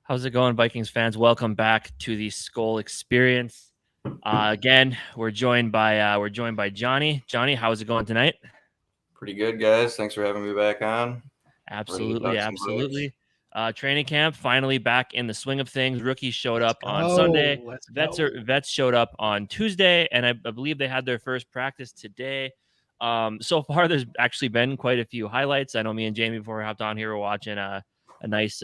How's it going, Vikings fans? Welcome back to the Skol Experience. Again, we're joined by Johnny. Johnny, how's it going tonight? Pretty good, guys. Thanks for having me back on. Ready to Absolutely, talk some Vikes. absolutely. Training camp finally back in the swing of things. Rookies showed Let's up on go. Sunday. Let's Vets go. vets showed up on Tuesday, and I believe they had their first practice today. So far, there's actually been quite a few highlights. I know me and Jamie before we hopped on here were watching a nice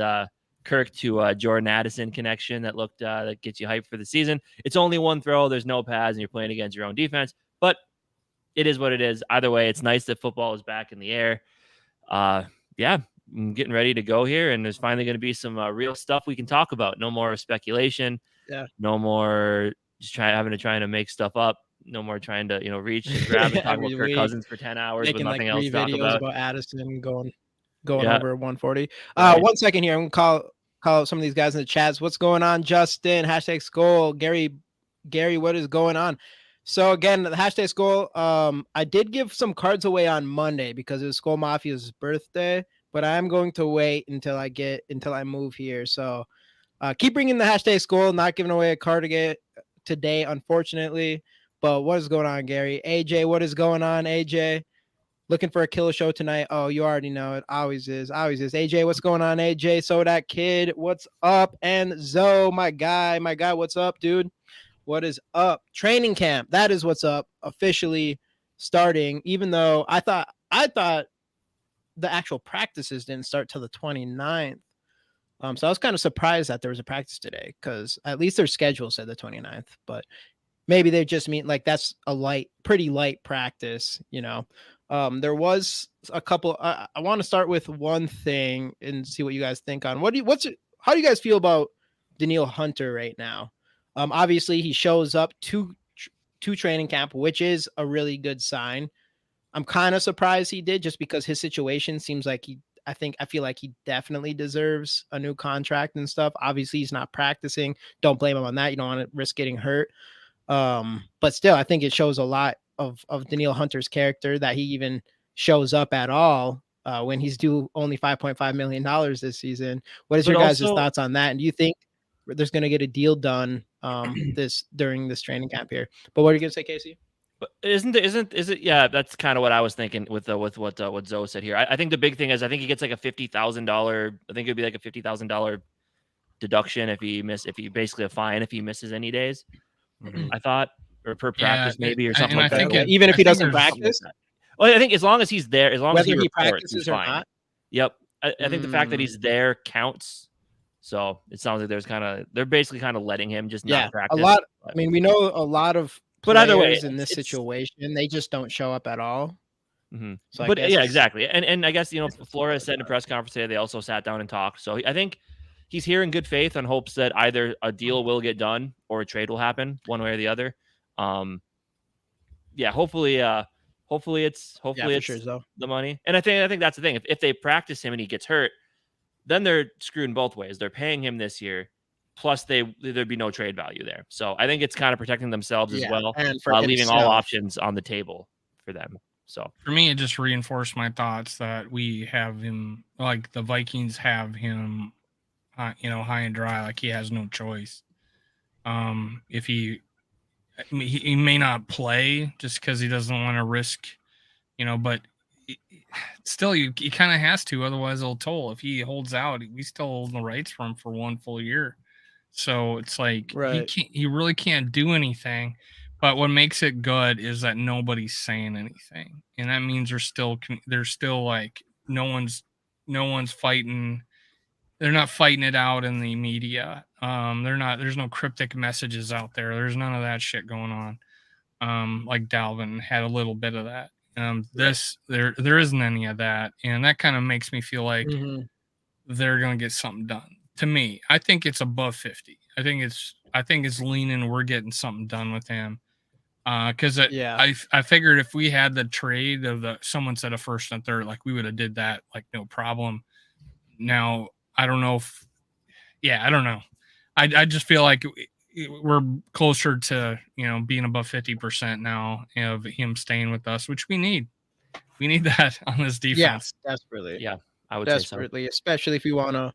Kirk to Jordan Addison connection that looked that gets you hyped for the season. It's only one throw. There's no pads, and you're playing against your own defense. But it is what it is. Either way, it's nice that football is back in the air. Yeah, I'm getting ready to go here, and there's finally going to be some real stuff we can talk about. No more speculation. Yeah. No more just trying to make stuff up. No more trying to reach and grab and talk about Kirk Cousins for 10 hours with Making nothing like else 3 to talk videos about. Addison going Yeah. over 140. Right. 1 second here. I'm gonna call out some of these guys in the chats. What's going on, Justin? Hashtag Skol. Gary, what is going on? So again, the hashtag Skol. I did give some cards away on Monday because it was Skol Mafia's birthday, but I am going to wait until I move here. So keep bringing the hashtag Skol. Not giving away a card today, unfortunately. But what is going on, Gary? AJ, what is going on, AJ? Looking for a killer show tonight. Oh, you already know it. Always is. AJ, what's going on, AJ? So that kid, what's up? And Zoe, my guy, what's up, dude? What is up? Training camp. That is what's up. Officially starting, even though I thought the actual practices didn't start till the 29th. So I was kind of surprised that there was a practice today because at least their schedule said the 29th, but maybe they just mean like that's a pretty light practice, There was a couple. I want to start with one thing and see what you guys think on how do you guys feel about Danielle Hunter right now? Obviously he shows up to training camp, which is a really good sign. I'm kind of surprised he did just because his situation seems like I feel like he definitely deserves a new contract and stuff. Obviously he's not practicing. Don't blame him on that. You don't want to risk getting hurt. But still, I think it shows a lot of Danielle Hunter's character that he even shows up at all when he's due only $5.5 million this season. What is your guys' thoughts on that? And do you think there's going to get a deal done during this training camp here? But what are you going to say, Casey? But is it? Yeah, that's kind of what I was thinking with what Zoe said here. I think the big thing is I think he gets like a $50,000. I think it'd be like a $50,000 deduction if he basically a fine if he misses any days. Mhm. I thought, or per practice maybe or something like that. Even if he doesn't practice. Well, I think as long as he's there, as long as he reports, practices he's or fine. not. Yep, I think the fact that he's there counts. So it sounds like they're basically kind of letting him just not practice. A lot. I mean, we know a lot of but either way, in this situation, they just don't show up at all. Mm-hmm. So but yeah, exactly. And I guess Flores said in a press conference today they also sat down and talked. So I think he's here in good faith on hopes that either a deal will get done or a trade will happen, one way or the other. Yeah, hopefully it's the money. And I think that's the thing. If they practice him and he gets hurt, then they're screwing both ways. They're paying him this year, plus there'd be no trade value there. So I think it's kind of protecting themselves as well, and for leaving all options on the table for them. So for me, it just reinforced my thoughts that we have him, like the Vikings have him, high and dry, like he has no choice. If he may not play just because he doesn't want to risk, but still he kind of has to, otherwise it'll toll. If he holds out, we still hold the rights for him for one full year. So it's like he really can't do anything. But what makes it good is that nobody's saying anything, and that means there's still like no one's fighting. They're not fighting it out in the media. There's no cryptic messages out there. There's none of that shit going on. Like Dalvin had a little bit of that. There isn't any of that, and that kind of makes me feel like they're gonna get something done. To me, I think it's above 50. I think it's leaning. We're getting something done with him. Because I figured if we had the trade of someone said a first and third, like we would have did that like no problem. Now I don't know I don't know. I just feel like we're closer to being above 50% now of him staying with us, which we need. We need that on this defense. Yeah, desperately. Yeah, I would desperately, say so. Especially if you want to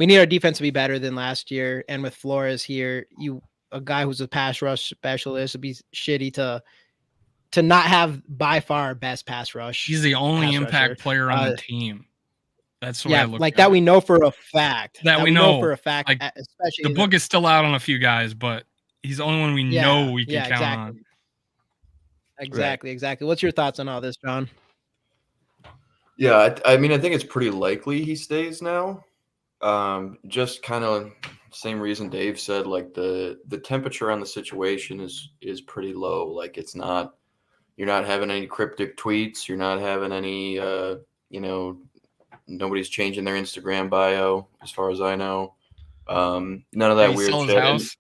we need our defense to be better than last year. And with Flores here, a guy who's a pass rush specialist, would be shitty to not have by far our best pass rush. He's the only pass impact rusher. player on the team. That's the way I Yeah, look like at that it. we know for a fact. That we know for a fact, like, especially the book is still out on a few guys, but he's the only one we know we can count on. Exactly. What's your thoughts on all this, John? Yeah, I mean, I think it's pretty likely he stays now. Just kind of same reason Dave said, like the temperature on the situation is pretty low. Like it's not, you're not having any cryptic tweets. You're not having any, nobody's changing their Instagram bio as far as I know. None of that weird sell his shit. house?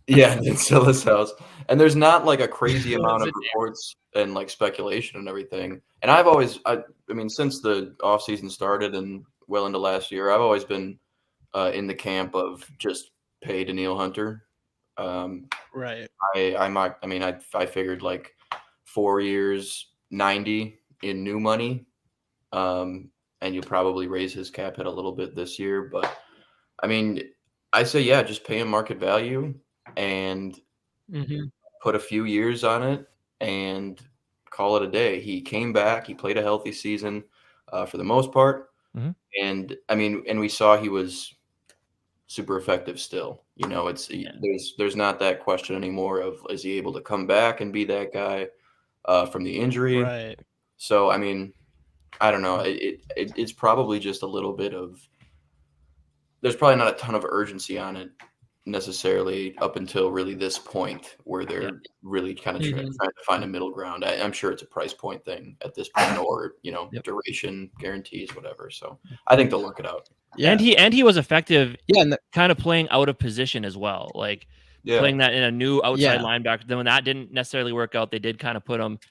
Yeah, did sell his house. And there's not like a crazy amount of reports and like speculation and everything. And I've always, I mean, since the offseason started and well into last year, I've always been in the camp of just pay Daniil Hunter. Right. I figured like 4 years, 90 in new money. And you'll probably raise his cap hit a little bit this year. But I mean, I say, yeah, just pay him market value and put a few years on it and call it a day. He came back. He played a healthy season for the most part. And I mean, and we saw he was super effective still. You know, there's not that question anymore of is he able to come back and be that guy from the injury. Right. So, I mean, I don't know. It's probably just a little bit of – there's probably not a ton of urgency on it necessarily up until really this point where they're really kind of trying to find a middle ground. I'm sure it's a price point thing at this point or, duration, guarantees, whatever. So I think they'll work it out. Yeah. And he was effective kind of playing out of position as well. Like playing that in a new outside linebacker. Then when that didn't necessarily work out, they did kind of put him –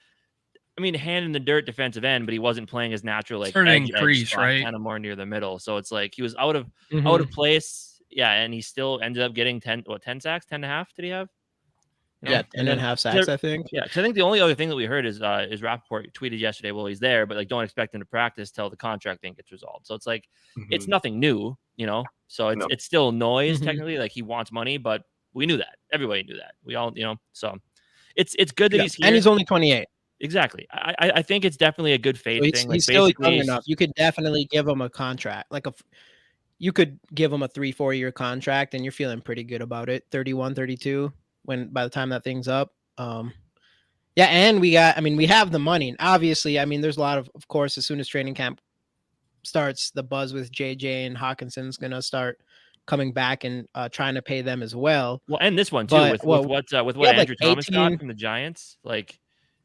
I mean, hand in the dirt defensive end, but he wasn't playing his natural like edge spot, right? Kind of more near the middle. So it's like he was out of place. Yeah, and he still ended up getting 10 sacks, 10 and a half. Did he have? 10 and a half sacks, I think. Yeah, because I think the only other thing that we heard is Rappaport tweeted yesterday, well, he's there, but like don't expect him to practice till the contract thing gets resolved. So it's like it's nothing new, So it's still noise technically. Like he wants money, but we knew that. Everybody knew that. We all, So it's good that he's here. And he's only 28. Exactly. I think it's definitely a good faith thing. He's still young enough. You could definitely give him a contract. You could give him a 3-4 year contract and you're feeling pretty good about it. 31, 32 by the time that thing's up. And we have the money. And obviously, I mean, there's a lot of course, as soon as training camp starts, the buzz with JJ and Hawkinson's going to start coming back and trying to pay them as well. Well, and this one too, with what Andrew Thomas got from the Giants, like,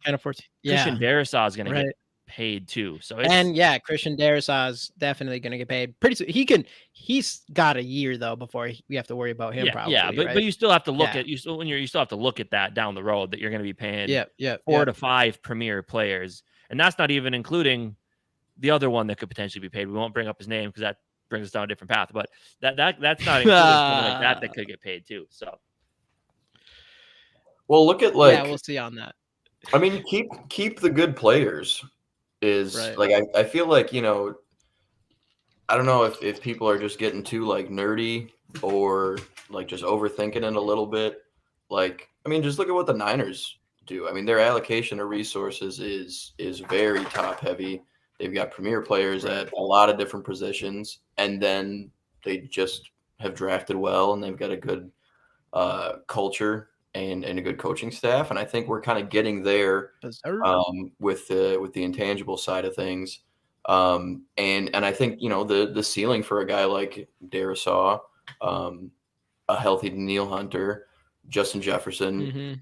kind of 14. Christian Darrisaw is going to get paid too. So Christian Darrisaw is definitely going to get paid pretty soon. He's got a year though before we have to worry about him. But you still have to look at you still have to look at that down the road that you're going to be paying 4 to 5 premier players, and that's not even including the other one that could potentially be paid. We won't bring up his name because that brings us down a different path. But that's not including someone like that could get paid too. So, well, look at we'll see on that. I mean, keep the good players I feel like, I don't know if people are just getting too like nerdy or like just overthinking it a little bit. Like, I mean, just look at what the Niners do. I mean, their allocation of resources is very top heavy. They've got premier players at a lot of different positions, and then they just have drafted well and they've got a good culture and a good coaching staff. And I think we're kind of getting there with the intangible side of things. And I think, the ceiling for a guy like Darrisaw, a healthy Daniil Hunter, Justin Jefferson,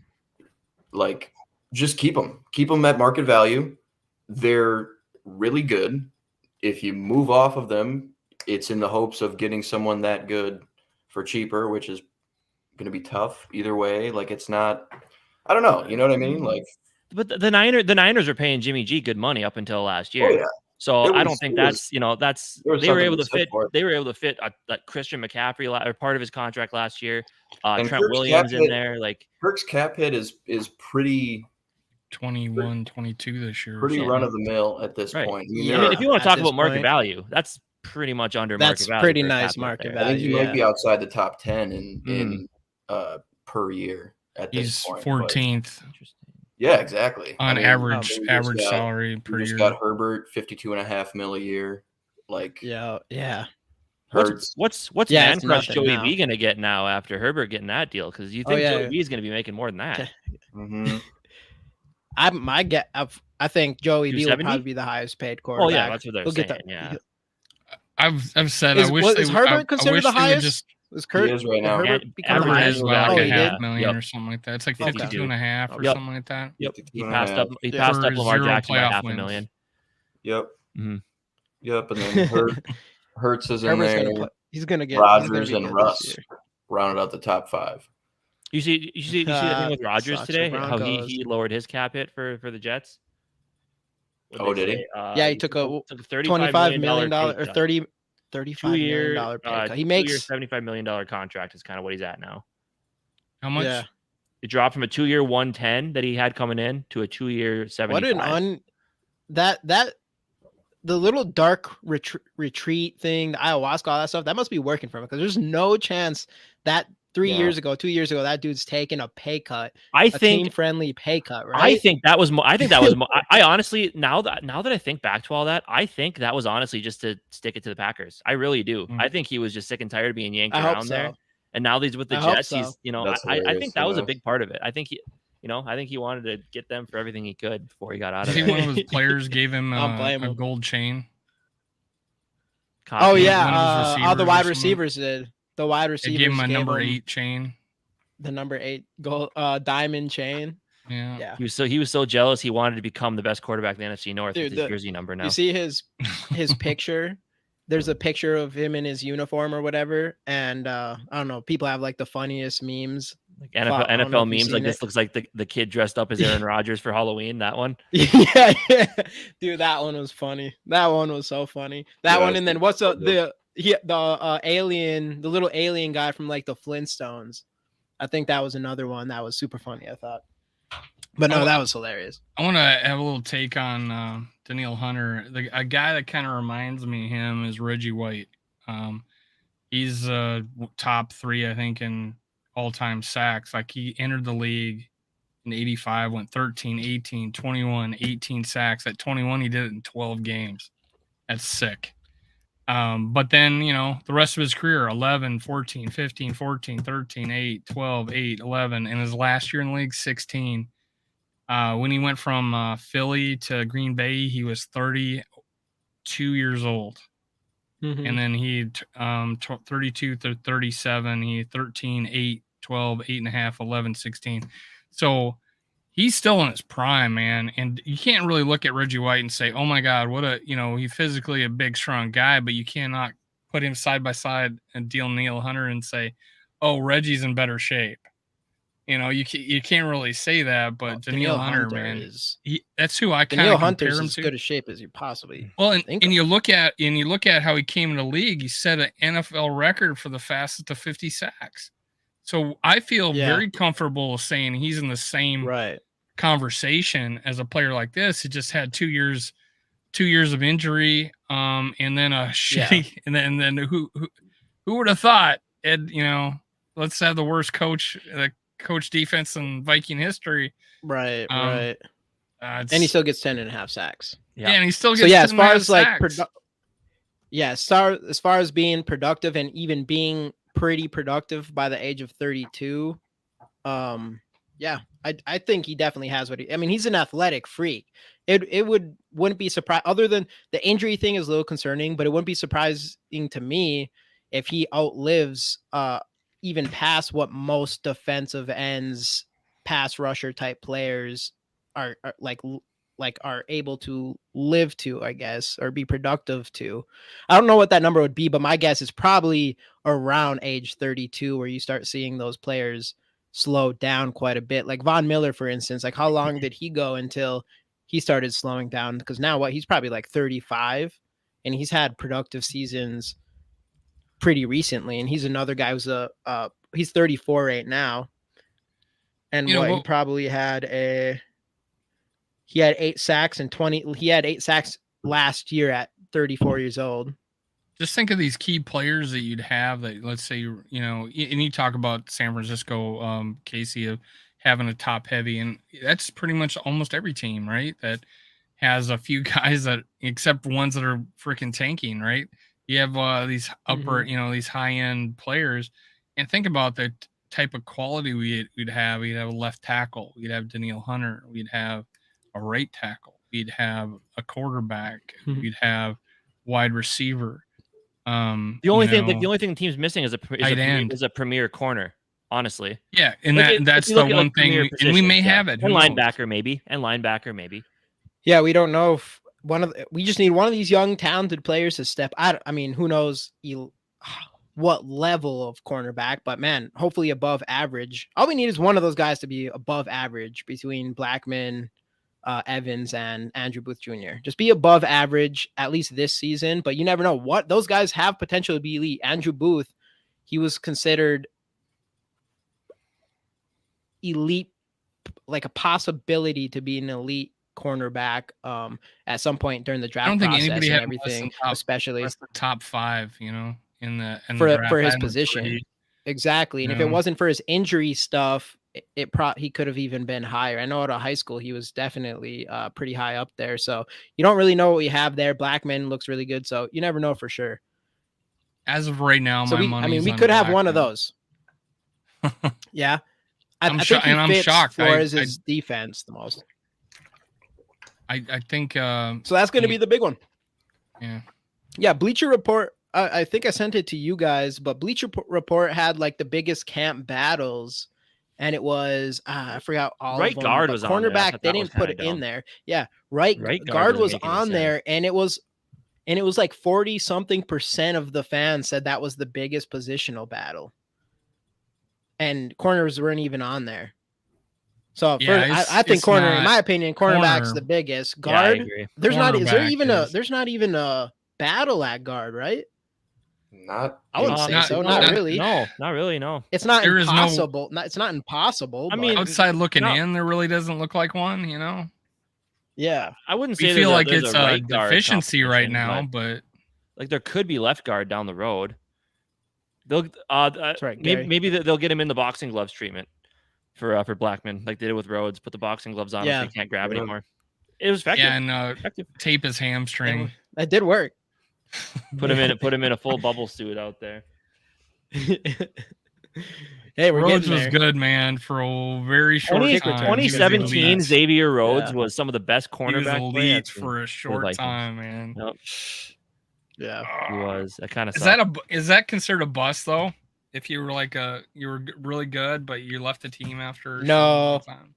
like just keep them at market value. They're really good. If you move off of them, it's in the hopes of getting someone that good for cheaper, which is going to be tough either way. Like it's not, I don't know. You know what I mean? Like, but the Niners are paying Jimmy G good money up until last year. Oh, yeah. So I don't think they were able to fit a Christian McCaffrey or part of his contract last year. Trent Williams in there. Like Kirk's cap hit is pretty 21, 22 this year. Pretty run of the mill at this point. I mean, if you want to talk about market value, that's pretty much under That's market value. pretty for a nice captain market there. I think he value, might be outside the top 10 in per year at this He's point. 14th Interesting. Yeah, exactly. on average salary per You just year. got Herbert, $52.5 million a year. Like, yeah. What's Yeah, it's Man Crush nothing Joey now. V gonna get now after Herbert getting that deal? Because you think Joey V is gonna be making more than that. mhm. I think Joey B will 270? probably be the highest paid quarterback. Oh yeah, that's what they're He'll saying. get that. Yeah. I've said Is, I wish is Herbert I considered wish the they would highest? just Was Kurt? He is right did now. Herbert become the Herbert highest? is like Oh, he did. $500 million or something like that. It's like 52.5 or Yep. something like that. Yep. He 52.5. passed up. He Yeah. passed For up Lamar 0 Jackson by playoff $500,000. Yep. Mhm. Yep. And then Hurts is in Herbert's there. gonna play. He's gonna get. Rodgers he's gonna be and good Russ this year. rounded out the top 5. You see the thing with Rodgers sucks for today? How Broncos. he lowered his cap hit for the Jets. Oh, did he? Yeah, he took a $25 million or $35 million pay cut. He makes 2-year $75 million contract is kind of what he's at now. How much? Yeah. It dropped from a 2-year 110 that he had coming in to a 2-year 75. That the little dark retreat thing, the ayahuasca, all that stuff, that must be working for him because there's no chance that 2 years ago, that dude's taking a pay cut. I think team-friendly pay cut, right? I think that was. I honestly, now that I think back to all that, I think that was honestly just to stick it to the Packers. I really do. I think he was just sick and tired of being yanked around there. And now he's with the Jets. He's, I think that was a big part of it. I think he wanted to get them for everything he could before he got out of there. One of his players gave him a gold chain. Oh yeah, the wide receivers did. The wide receivers gave him a number 8 chain. The number 8 gold diamond chain. Yeah. He was so jealous. He wanted to become the best quarterback in the NFC North. Dude, with his jersey number now. You see his picture. There's a picture of him in his uniform or whatever, and I don't know. People have like the funniest memes, like NFL memes. Like this looks like the kid dressed up as Aaron Rodgers for Halloween. That one. Yeah, dude, that one was funny. That one was so funny. That one, and then what's the alien, the little alien guy from like the Flintstones. I think that was another one that was super funny, I thought. But no, that was hilarious. I want to have a little take on Danielle Hunter. A guy that kind of reminds me of him is Reggie White. He's top 3, I think, in all-time sacks. Like, he entered the league in 85, went 13, 18, 21, 18 sacks. At 21, he did it in 12 games. That's sick. But then, the rest of his career, 11, 14, 15, 14, 13, 8, 12, 8, 11, and his last year in the league, 16. When he went from Philly to Green Bay, he was 32 years old. Mm-hmm. And then he 32 to 37, he 13, 8, 12, 8.5, 11, 16. So he's still in his prime, man. And you can't really look at Reggie White and say, oh my God, he's physically a big, strong guy, but you cannot put him side by side and Danielle Hunter and say, oh, Reggie's in better shape. You can't really say that, but Danielle Hunter, man, that's who I kind of compare him to. As good a shape as you possibly. Well, and you look at how he came in the league. He set an NFL record for the fastest to 50 sacks. So I feel very comfortable saying he's in the same conversation as a player like this. He just had 2 years of injury, and then a shitty, and then who would have thought? Ed, let's have the worst coach defense in Viking history. Right. And he still gets 10.5 sacks. Yeah, and he still gets. So as far as like, as far as being productive and even being pretty productive by the age of 32, I think he definitely has he's an athletic freak. It wouldn't be surprised, other than the injury thing is a little concerning, but it wouldn't be surprising to me if he outlives even past what most defensive ends, pass rusher type players are able to live to, I guess, or be productive to. I don't know what that number would be, but my guess is probably around age 32 where you start seeing those players slow down quite a bit. Like Von Miller, for instance, like how long did he go until he started slowing down? Because now he's probably like 35 and he's had productive seasons pretty recently. And he's another guy who's he's 34 right now. And he probably had he had 8 sacks and 20. He had 8 sacks last year at 34 years old. just think of these key players that you'd have that, let's say, and you talk about San Francisco, Casey, of having a top heavy, and that's pretty much almost every team, right? That has a few guys that, except ones that are freaking tanking, right? You have these upper, these high end players, and think about the type of quality we'd have. We'd have a left tackle, we'd have Danielle Hunter, we'd have a right tackle, we'd have a quarterback, we'd have wide receiver. The only thing the team's missing is a premier corner, honestly. Yeah, and that's the one thing, and we may have it. And linebacker maybe. Yeah, we don't know if we just need one of these young talented players to step out. I mean, who knows what level of cornerback, but man, hopefully above average. All we need is one of those guys to be above average between Blackman, Evans, and Andrew Booth Jr. Just be above average at least this season, but you never know what those guys have potential to be elite. Andrew Booth, he was considered elite, like a possibility to be an elite cornerback at some point during the draft. I don't think anybody had everything, top, especially the top 5, in the for his position. Exactly. And if it wasn't for his injury stuff, he could have even been higher. I know at a high school he was definitely pretty high up there. So you don't really know what you have there. Blackman looks really good, so you never know for sure. As of right now, we could have one of those. Yeah, I'm shocked. Flores' defense the most. I think so. That's going to be the big one. Yeah. Bleacher Report. I think I sent it to you guys, but Bleacher Report had like the biggest camp battles, and it was I forgot all right of them. Guard was cornerback. On there. They didn't put it in there. Yeah, right guard was on there, and it was like 40-something% of the fans said that was the biggest positional battle, and corners weren't even on there. So I think in my opinion, cornerback's the biggest. Guard, there's not even a battle at guard, right? I wouldn't say so. Not really. No, not really. No, it's not impossible. It's not impossible. I mean, outside looking in, there really doesn't look like one. Yeah, I wouldn't say. We feel like it's a deficiency right now, but like there could be left guard down the road. They'll that's right. Maybe they'll get him in the boxing gloves treatment for Blackman, like they did with Rhodes. Put the boxing gloves on if he can't grab anymore. It was effective. Yeah, and tape his hamstring. That did work. Put him in a full bubble suit out there. Hey, Rhodes was good, man, for a very short time. 2017, Xavier Rhodes was some of the best cornerback players for a short time, man. Yep. Yeah, he was. That kind of is that considered a bust though? If you were you were really good, but you left the team after time?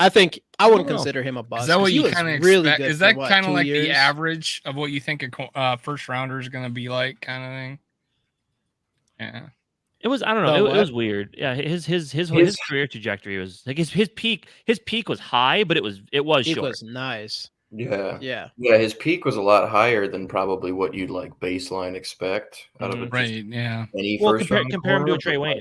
I think I wouldn't consider him a bust. Is that what you kind of really expect? Is that kind of like the average of what you think a first rounder is going to be like, kind of thing? Yeah, it was. I don't know. It was weird. Yeah, his career trajectory was like his peak. His peak was high, but it was short. It was nice. Yeah. His peak was a lot higher than probably what you'd like baseline expect out of it. Right. Yeah. Compare him to a Trey Wayne.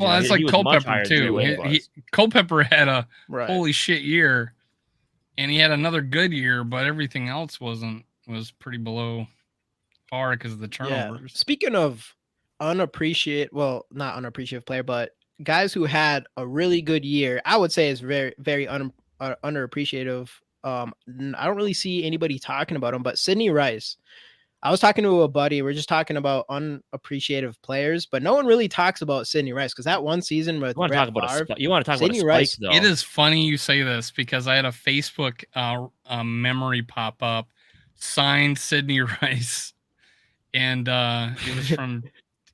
Well, that's like Culpepper too. Culpepper had a holy shit year, and he had another good year, but everything else was pretty below par because of the turnovers. Yeah. Speaking of not unappreciative player, but guys who had a really good year, I would say is very, very underappreciative. I don't really see anybody talking about him, but Sidney Rice. I was talking to a buddy. We're just talking about unappreciative players, but no one really talks about Sidney Rice because that one season with you want to talk about Sidney a spike, Rice, though. It is funny you say this because I had a Facebook memory pop up, signed Sidney Rice, and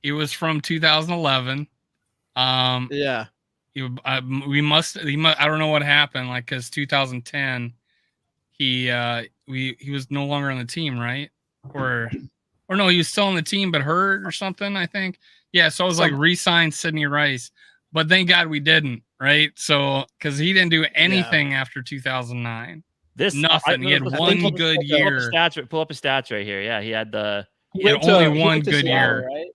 it was from 2011. Yeah. He must. I don't know what happened. Like, because 2010. He was no longer on the team, right? Or no, he was still on the team but hurt or something, I think. Yeah, so I was like re-signed Sidney Rice, but thank God we didn't, right? So because he didn't do anything after 2009. Nothing. He had one good year. Pull up his stats right here. Yeah, he had only one good year, right?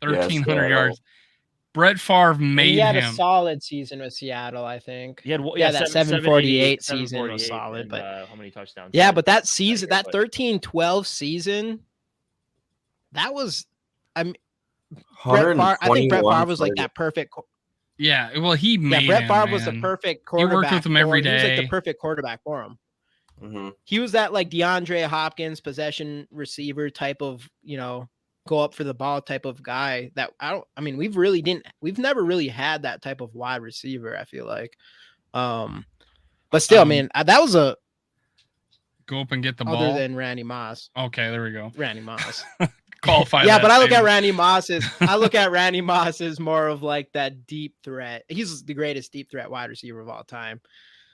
1,300 yards. Brett Favre made him. He had a solid season with Seattle, I think. He had that 748 season was solid, but how many touchdowns? Yeah, but that season, that 13-12 season, that was, I mean, Brett Favre, I think Brett Favre was like that perfect. Yeah, well, he made Brett Favre him, was the man. perfect quarterback. He worked with him every day. He was like the perfect quarterback for him. Mm-hmm. He was that like DeAndre Hopkins possession receiver type of, go up for the ball type of guy that we've never really had that type of wide receiver, I feel like. But still, man, that was a go up and get the ball. Other than Randy Moss. Okay, there we go. Randy Moss. Qualify. Yeah, but I look at Randy Moss as more of like that deep threat. He's the greatest deep threat wide receiver of all time.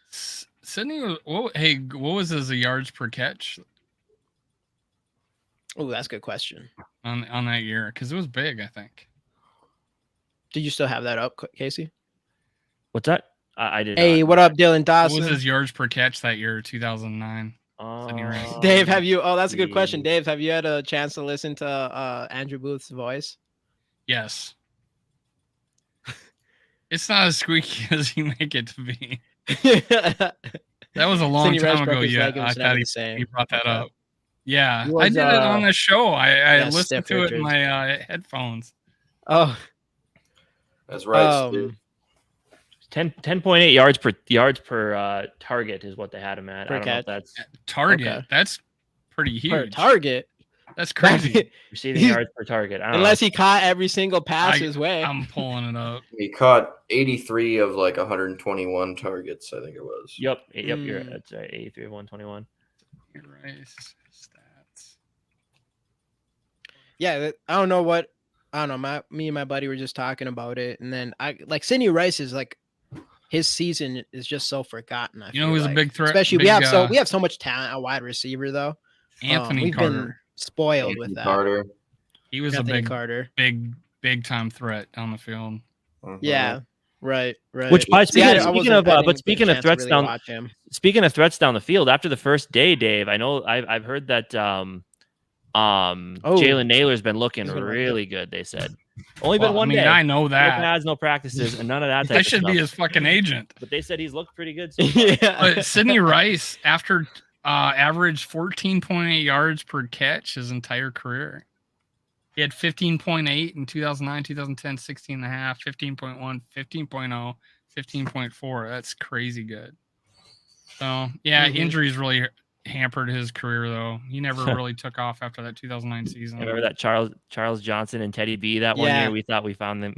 Sidney, what was his yards per catch? Oh, that's a good question. On that year, because it was big, I think. Did you still have that up, Casey? What's that? I did. Hey, what up, Dylan Dawson? What was his yards per catch that year, 2009? Dave, have you? Oh, that's a good question. Dave, have you had a chance to listen to Andrew Booth's voice? Yes. It's not as squeaky as you make it to be. That was a long time ago. Yeah, I thought he brought that up. Yeah, I did it on the show. I listened to it in my headphones. Oh, that's right. 10.8 yards per target is what they had him at. I don't know if that's target. Okay. That's pretty huge. Per target. That's crazy. Receiving yards per target. Unless he caught every single pass his way. I'm pulling it up. He caught 83 of like 121 targets, I think it was. Yep. You're right. That's right. 83 of 121. You're right. Stats. Yeah, I don't know. Me and my buddy were just talking about it, and then Sidney Rice is like, his season is just so forgotten. He was a big threat. Especially we have so much talent at wide receiver though. Anthony Carter. Been spoiled with that. Carter. He was Anthony a Carter. big time threat down the field. Uh-huh. Yeah. Right. Which speaking of threats down the field, after the first day, Dave, I know I've heard that Jalen Naylor's been looking really good. They said only been one day. I know that. No pads, no practices, and none of that. I should be his fucking agent. But they said he's looked pretty good. So yeah. But Sidney Rice, after averaged 14.8 yards per catch his entire career. He had 15.8 in 2009, 2010, 16.5, 15.1, 15.0, 15.4. That's crazy good. So, yeah, Injuries really hampered his career, though. He never really took off after that 2009 season. I remember that Charles Johnson and Teddy B that one year. We thought we found them.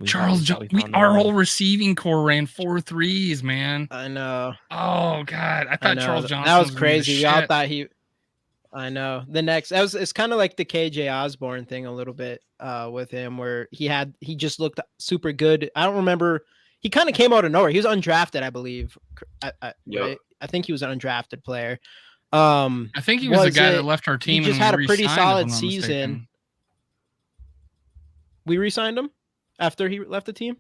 Our whole receiving core ran 4 threes, man. I know. Oh God, I thought Charles Johnson. That was crazy. We all thought he. I know. It's kind of like the KJ Osborne thing a little bit with him, where he just looked super good. I don't remember. He kind of came out of nowhere. He was undrafted, I believe. Right? I think he was an undrafted player. I think he was the guy that left our team. He just had a pretty solid season. We re-signed him after he left the team.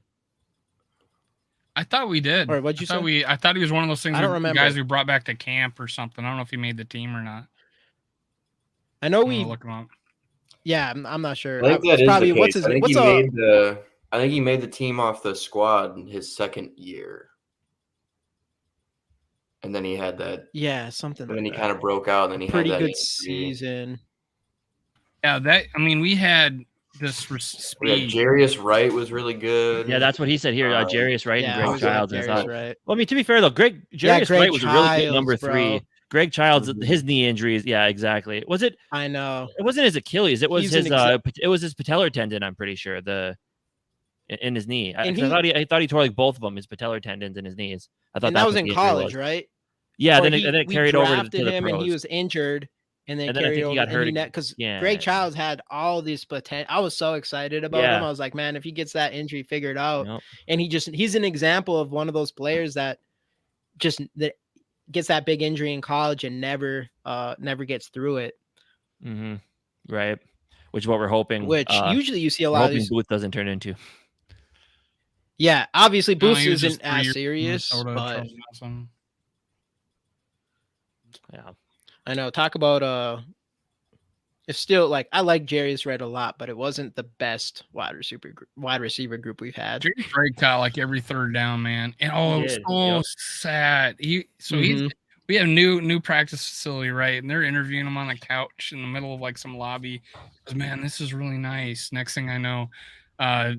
I thought we did. Or what'd you say? I thought he was one of those things. I don't remember. Guys we brought back to camp or something. I don't know if he made the team or not. I know we look him up. Yeah, I'm not sure. I think that is probably the case. I think he made the team off the squad in his second year. And then he had that. Yeah, something. And then he kind of broke out, and then he pretty had that good season. Yeah, we had this speed. Jarius Wright was really good. Yeah, that's what he said here. Jarius Wright and Greg Childs. Right. Well, I mean, to be fair though, Jarius Wright was a really good number 3. Greg Childs, his knee injuries. Yeah, exactly. Was it? I know. It wasn't his Achilles. It was it was his patellar tendon. I'm pretty sure in his knee. I thought he tore like both of them, his patellar tendons in his knees. I thought that was in college, right? Yeah, then it carried over to the him, pros. And he was injured, and then carried over. Got hurt because Greg Childs had all this potential. I was so excited about him. I was like, man, if he gets that injury figured out, and he's an example of one of those players that gets that big injury in college and never gets through it. Mm-hmm. Right. Which is what we're hoping. Which usually you see a lot of these. Booth doesn't turn into. Yeah, obviously Booth isn't as serious, but yeah, I know. Talk about it's still like I like Jarius Wright a lot, but it wasn't the best wide receiver group we've had. Jarius Wright caught like every third down, man, and it was so sad. We have new practice facility, right? And they're interviewing him on a couch in the middle of like some lobby. He goes, man, this is really nice. Next thing I know,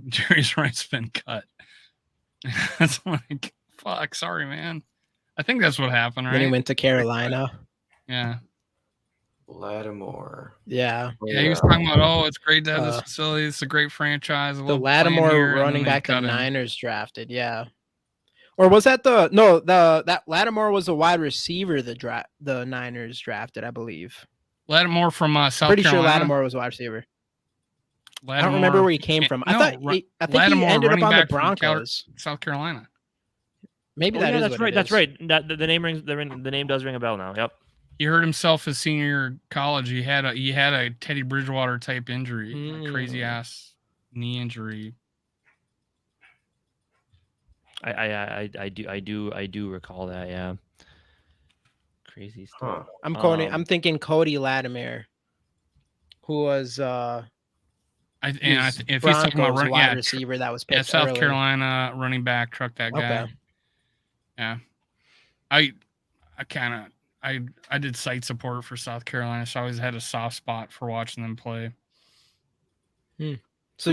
Jerry's right's been cut. That's like, fuck, sorry, man. I think that's what happened, right? Then he went to Carolina. Yeah. Lattimore. Yeah. Yeah, he was talking about, oh, it's great to have this facility. It's a great franchise. The Lattimore running back the Niners drafted. Yeah. Or was that that Lattimore was a wide receiver the Niners drafted, I believe. Lattimore from South Pretty Carolina. Sure Lattimore was a wide receiver. Lattimore, I don't remember where he came from. I think he ended up on the Broncos. South Carolina. Maybe that's right. That's right. The name rings. The name does ring a bell now. Yep. He hurt himself his senior year of college. He had a Teddy Bridgewater type injury, a crazy ass knee injury. I do recall that. Yeah. Crazy stuff. I'm thinking Cody Lattimore, who was if he's talking about wide receiver that was picked South early. Carolina running back, truck that guy. Okay. Yeah, I did site support for South Carolina, so I always had a soft spot for watching them play. So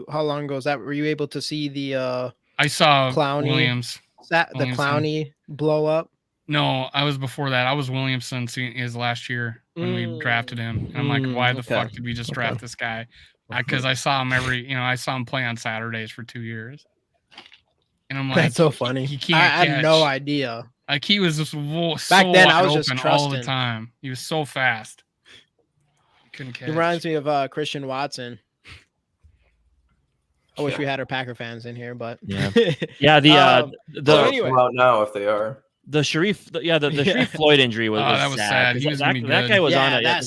how long ago was that? Were you able to see the I saw Clowney, Williams. The Clowney blow up? No, I was before that. I was Williamson his last year when we drafted him. And I'm like, why the fuck did we just draft this guy? Because I saw him I saw him play on Saturdays for 2 years. And I'm like, that's so funny. He can't I had no idea. Like he was just back then. I was open just trusting all the time. He was so fast. He couldn't catch. He reminds me of Christian Watson. I wish we had our Packer fans in here, but yeah. The anyway, out now if they are. The Sharif Floyd injury was that was sad. He was that guy was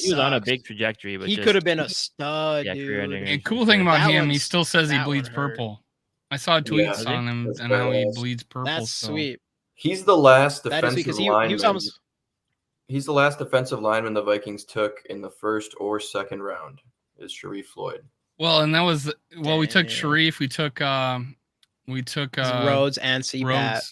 he was on a big trajectory, but he could have been a stud, dude. And cool thing about him, he still says he bleeds purple. I saw tweets on him and how he bleeds purple. That's sweet. He's the last defensive lineman. He was almost... He's the last defensive lineman the Vikings took in the first or second round. Is Sharif Floyd? Well, and that was we took Sharif, we took Rhodes and C-Pat.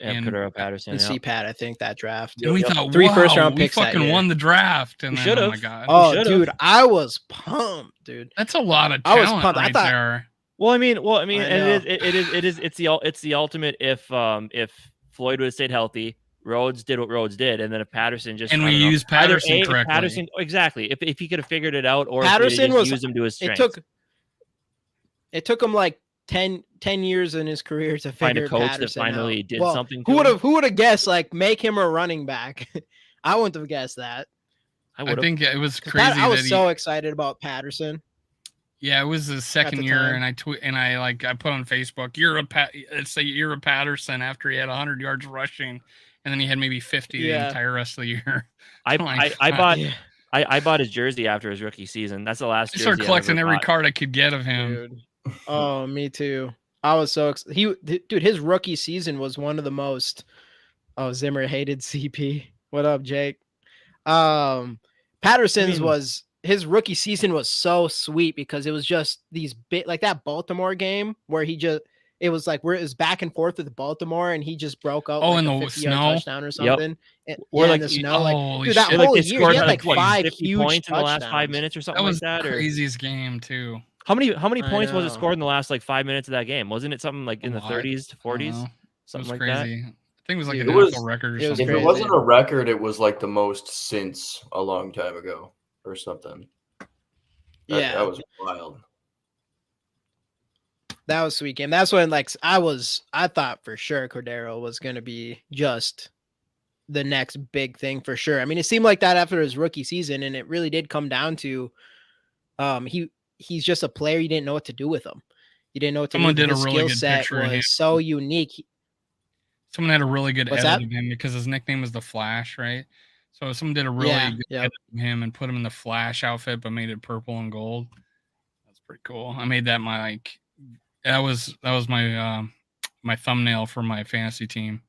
And Cordero Patterson and C-Pat, I think that draft. And we thought 3 first-round picks. We fucking won the draft. And should have. Oh my god! Oh, dude, I was pumped, dude. That's a lot of talent. I was pumped. I thought, there. Well, I mean, and it's the ultimate if Floyd would have stayed healthy, Rhodes did what Rhodes did, and then if Patterson just used Patterson correctly. Patterson, exactly. If he could have figured it out, or Patterson if used him to his strengths. It took him like 10 years in his career to find figure a coach Patterson that finally out. did something. Who would have guessed like make him a running back? I wouldn't have guessed that. I think it was crazy. I was so excited about Patterson. Yeah, it was his second year, and I put on Facebook, "You're a Patterson" after he had 100 yards rushing, and then he had maybe 50 the entire rest of the year. I bought his jersey after his rookie season. That's the last. I started collecting every card I could get of him. Dude. Oh, me too. I was so excited. Dude, his rookie season was one of the most. Oh, Zimmer hated CP. What up, Jake? Patterson's his rookie season was so sweet because it was just these bit like that Baltimore game where it was like where it was back and forth with Baltimore and he just broke out. Oh, in the snow touchdown or something. Yep. Or like in the snow, dude, that whole year he had like 5 huge points in the last 5 minutes or something like that. That was the craziest game too. How many points was it scored in the last like 5 minutes of that game? Wasn't it something like in the 30s to 40s? Something like crazy. that. I think it was like an NFL record or something. If it wasn't a record, it was like the most since a long time ago or something. That was wild. That was a sweet game. That's when I thought for sure Cordero was going to be just the next big thing for sure. I mean, it seemed like that after his rookie season, and it really did come down to he's just a player. You didn't know what to do with him. You didn't know what to do. Someone did a his really skill good set picture of him. was so unique. Someone had a really good edit of him because his nickname was the Flash, right? So someone did a really good edit of him and put him in the Flash outfit, but made it purple and gold. That's pretty cool. I made that that was my my thumbnail for my fantasy team.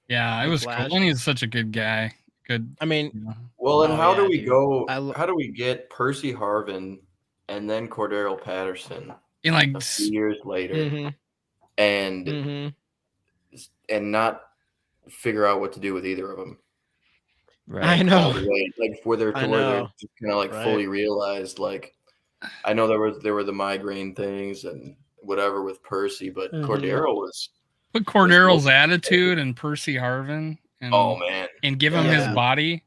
Yeah, it was cool. And he's such a good guy. Good. I mean, well, and how do we go? How do we get Percy Harvin and then Cordero Patterson in like a few years later? Mm-hmm. And and not figure out what to do with either of them. Right. I know. Like where they're just kind of like fully realized. Like, I know there were the migraine things and whatever with Percy, but Cordero was. But Cordero's attitude and Percy Harvin, and oh man, and give him his body.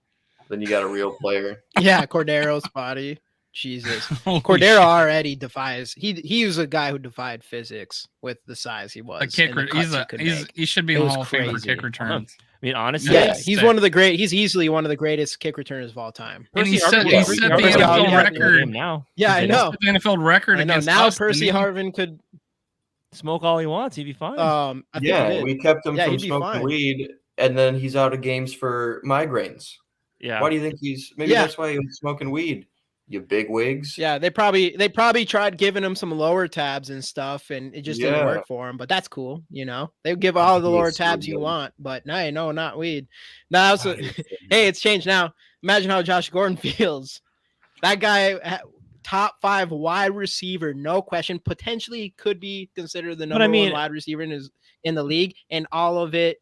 Then you got a real player. Yeah, Cordero's body. Jesus. Cordero already defies. He was a guy who defied physics with the size he was. A kicker. He should be in the Hall of Fame for kick returns. I mean, honestly, yeah, he's one of the great. He's easily one of the greatest kick returners of all time. And he set the NFL record now. Yeah, I know. The NFL record. I know. Now Percy Harvin could smoke all he wants. He'd be fine. We kept him from smoking weed, and then he's out of games for migraines. Yeah. Why do you think maybe that's why he was smoking weed? You big wigs. Yeah, they probably tried giving him some lower tabs and stuff, and it just didn't work for him. But that's cool, They give all the lower tabs you want, but no, not weed. Now, hey, it's changed now. Imagine how Josh Gordon feels. That guy, top 5 wide receiver, no question. Potentially could be considered the number 1 wide receiver in the league, and all of it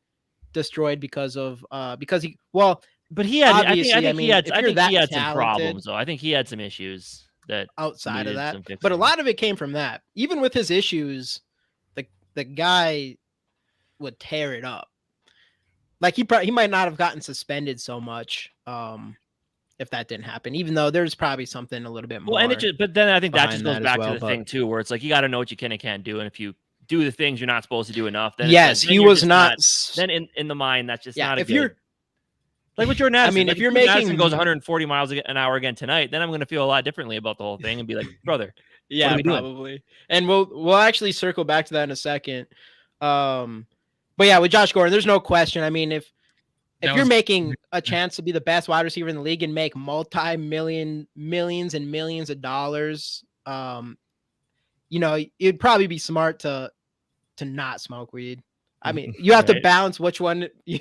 destroyed because he. But he had, I think he had talented, some problems, though. I think he had some issues that outside of that, but a lot of it came from that. Even with his issues, the guy would tear it up. Like he might not have gotten suspended so much if that didn't happen. Even though there's probably something a little bit more. Well, but then I think that just goes back to the thing too, where it's like you got to know what you can and can't do, and if you do the things you're not supposed to do enough, then he was not. Then in the mind, that's just not. If you're like with Jordan Addison, I mean, if you're making Addison goes 140 miles an hour again tonight, then I'm going to feel a lot differently about the whole thing and be like, brother, yeah, probably. And we'll actually circle back to that in a second. But yeah, with Josh Gordon, there's no question. I mean, if you're making a chance to be the best wide receiver in the league and make millions and millions of dollars, it'd probably be smart to not smoke weed. I mean, you have to balance which one you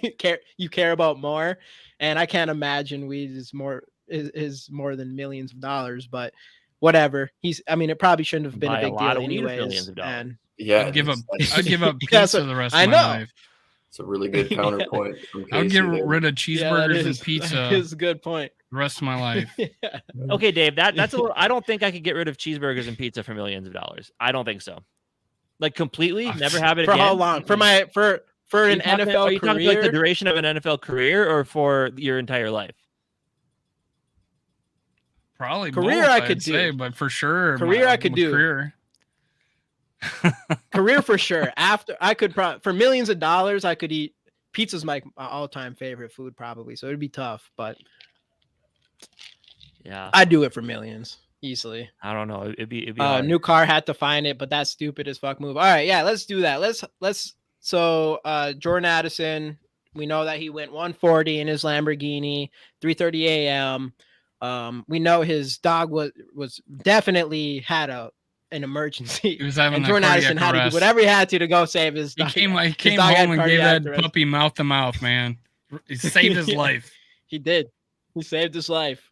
care about more, and I can't imagine weed is more than millions of dollars. But whatever, it probably shouldn't have been a big deal anyways. And I'd give up pizza the rest of my life. It's a really good counterpoint. I would get rid of cheeseburgers and pizza. That is a good point. The rest of my life. Okay, Dave, that's a little. I don't think I could get rid of cheeseburgers and pizza for millions of dollars. I don't think so. Like completely, never have it for again. How long? For an NFL career? Are you talking like the duration of an NFL career or for your entire life? Probably career. Both, I could do, but for sure, career I could do. Career for sure. After I could for millions of dollars, I could eat. Pizza's my all-time favorite food, probably. So it'd be tough, but yeah, I'd do it for millions. Easily. I don't know. It'd be new car had to find it, but that's stupid as fuck move. All right, yeah, let's do that. So Jordan Addison, we know that he went 140 in his Lamborghini, 3:30 a.m. We know his dog was definitely had an emergency. He was having and Jordan Addison had to do whatever he had to go save his dog. He came home and gave that puppy mouth to mouth, man. He saved his life. He did. He saved his life.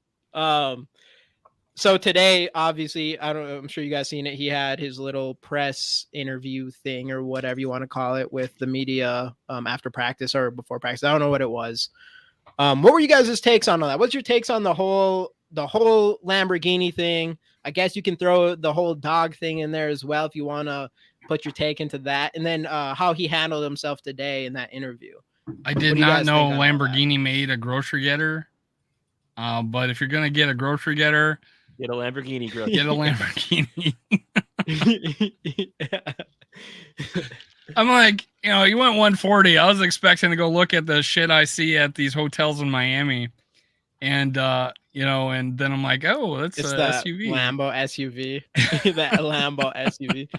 So today, obviously, I'm sure you guys seen it. He had his little press interview thing or whatever you want to call it with the media after practice or before practice. I don't know what it was. What were you guys' takes on all that? What's your takes on the whole Lamborghini thing? I guess you can throw the whole dog thing in there as well if you want to put your take into that. And then how he handled himself today in that interview. I did not know Lamborghini made a grocery getter. But if you're going to get a grocery getter, get a Lamborghini. Get a Lamborghini. I'm like, you went 140. I was expecting to go look at the shit I see at these hotels in Miami. And, and then I'm like, oh, that's it's a SUV. Lambo SUV. That Lambo SUV.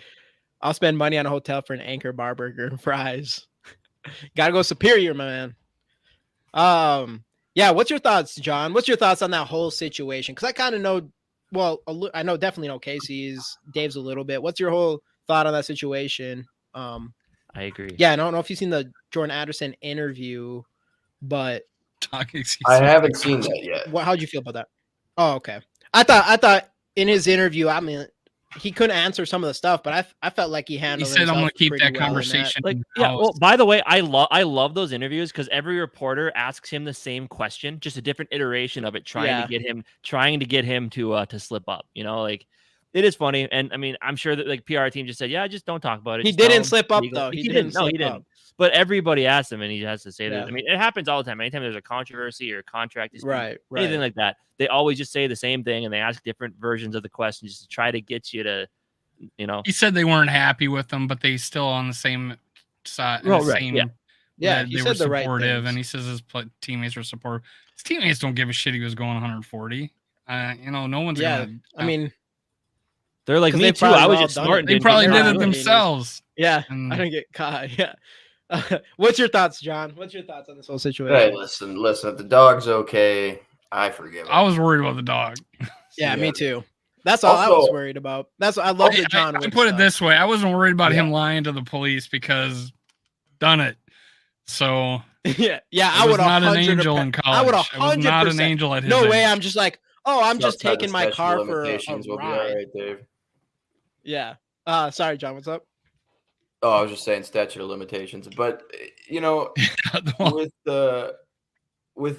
I'll spend money on a hotel for an Anchor bar burger and fries. Gotta go Superior, my man. Yeah, what's your thoughts, John? What's your thoughts on that whole situation? Because I kind of know, I know definitely know Casey's, Dave's a little bit. What's your whole thought on that situation? I agree. Yeah, I don't know if you've seen the Jordan Addison interview, but I haven't seen that yet. How'd you feel about that? Oh, okay. I thought in his interview, he couldn't answer some of the stuff, but I felt like he handled. He said, "I'm going to keep that well conversation." Like, yeah. Well, by the way, I love those interviews because every reporter asks him the same question, just a different iteration of it, trying to get him to slip up. You know, like it is funny, and I mean, I'm sure that like PR team just said, yeah, just don't talk about it. He Just didn't slip up though. Like, he didn't. No, he didn't. But everybody asked him, and he has to say that. I mean, it happens all the time. Anytime there's a controversy or a contract dispute, anything like that, they always just say the same thing, and they ask different versions of the question just to try to get you to, you know. He said they weren't happy with them, but they still on the same side. He they said were the right supportive, things. and he says his teammates were supportive. His teammates don't give a shit. He was going 140. You know, no one's gonna. I mean, they're like me too. I was just smart. They probably did it themselves. Yeah, I didn't get caught. Yeah. What's your thoughts, John? What's your thoughts on this whole situation? Hey, listen. If the dog's okay, I forgive him. I was worried about the dog. Yeah, me too. That's all I was worried about. That's I love the John. I put it this way: I wasn't worried about him lying to the police because done it. So yeah, I would not an angel in college. I would 100%. Not an angel at his No age. way. I'm just like, I'm just taking my car for a ride. Will be all right, Dave. Yeah. Sorry, John. What's up? Oh, I was just saying statute of limitations, but you know, with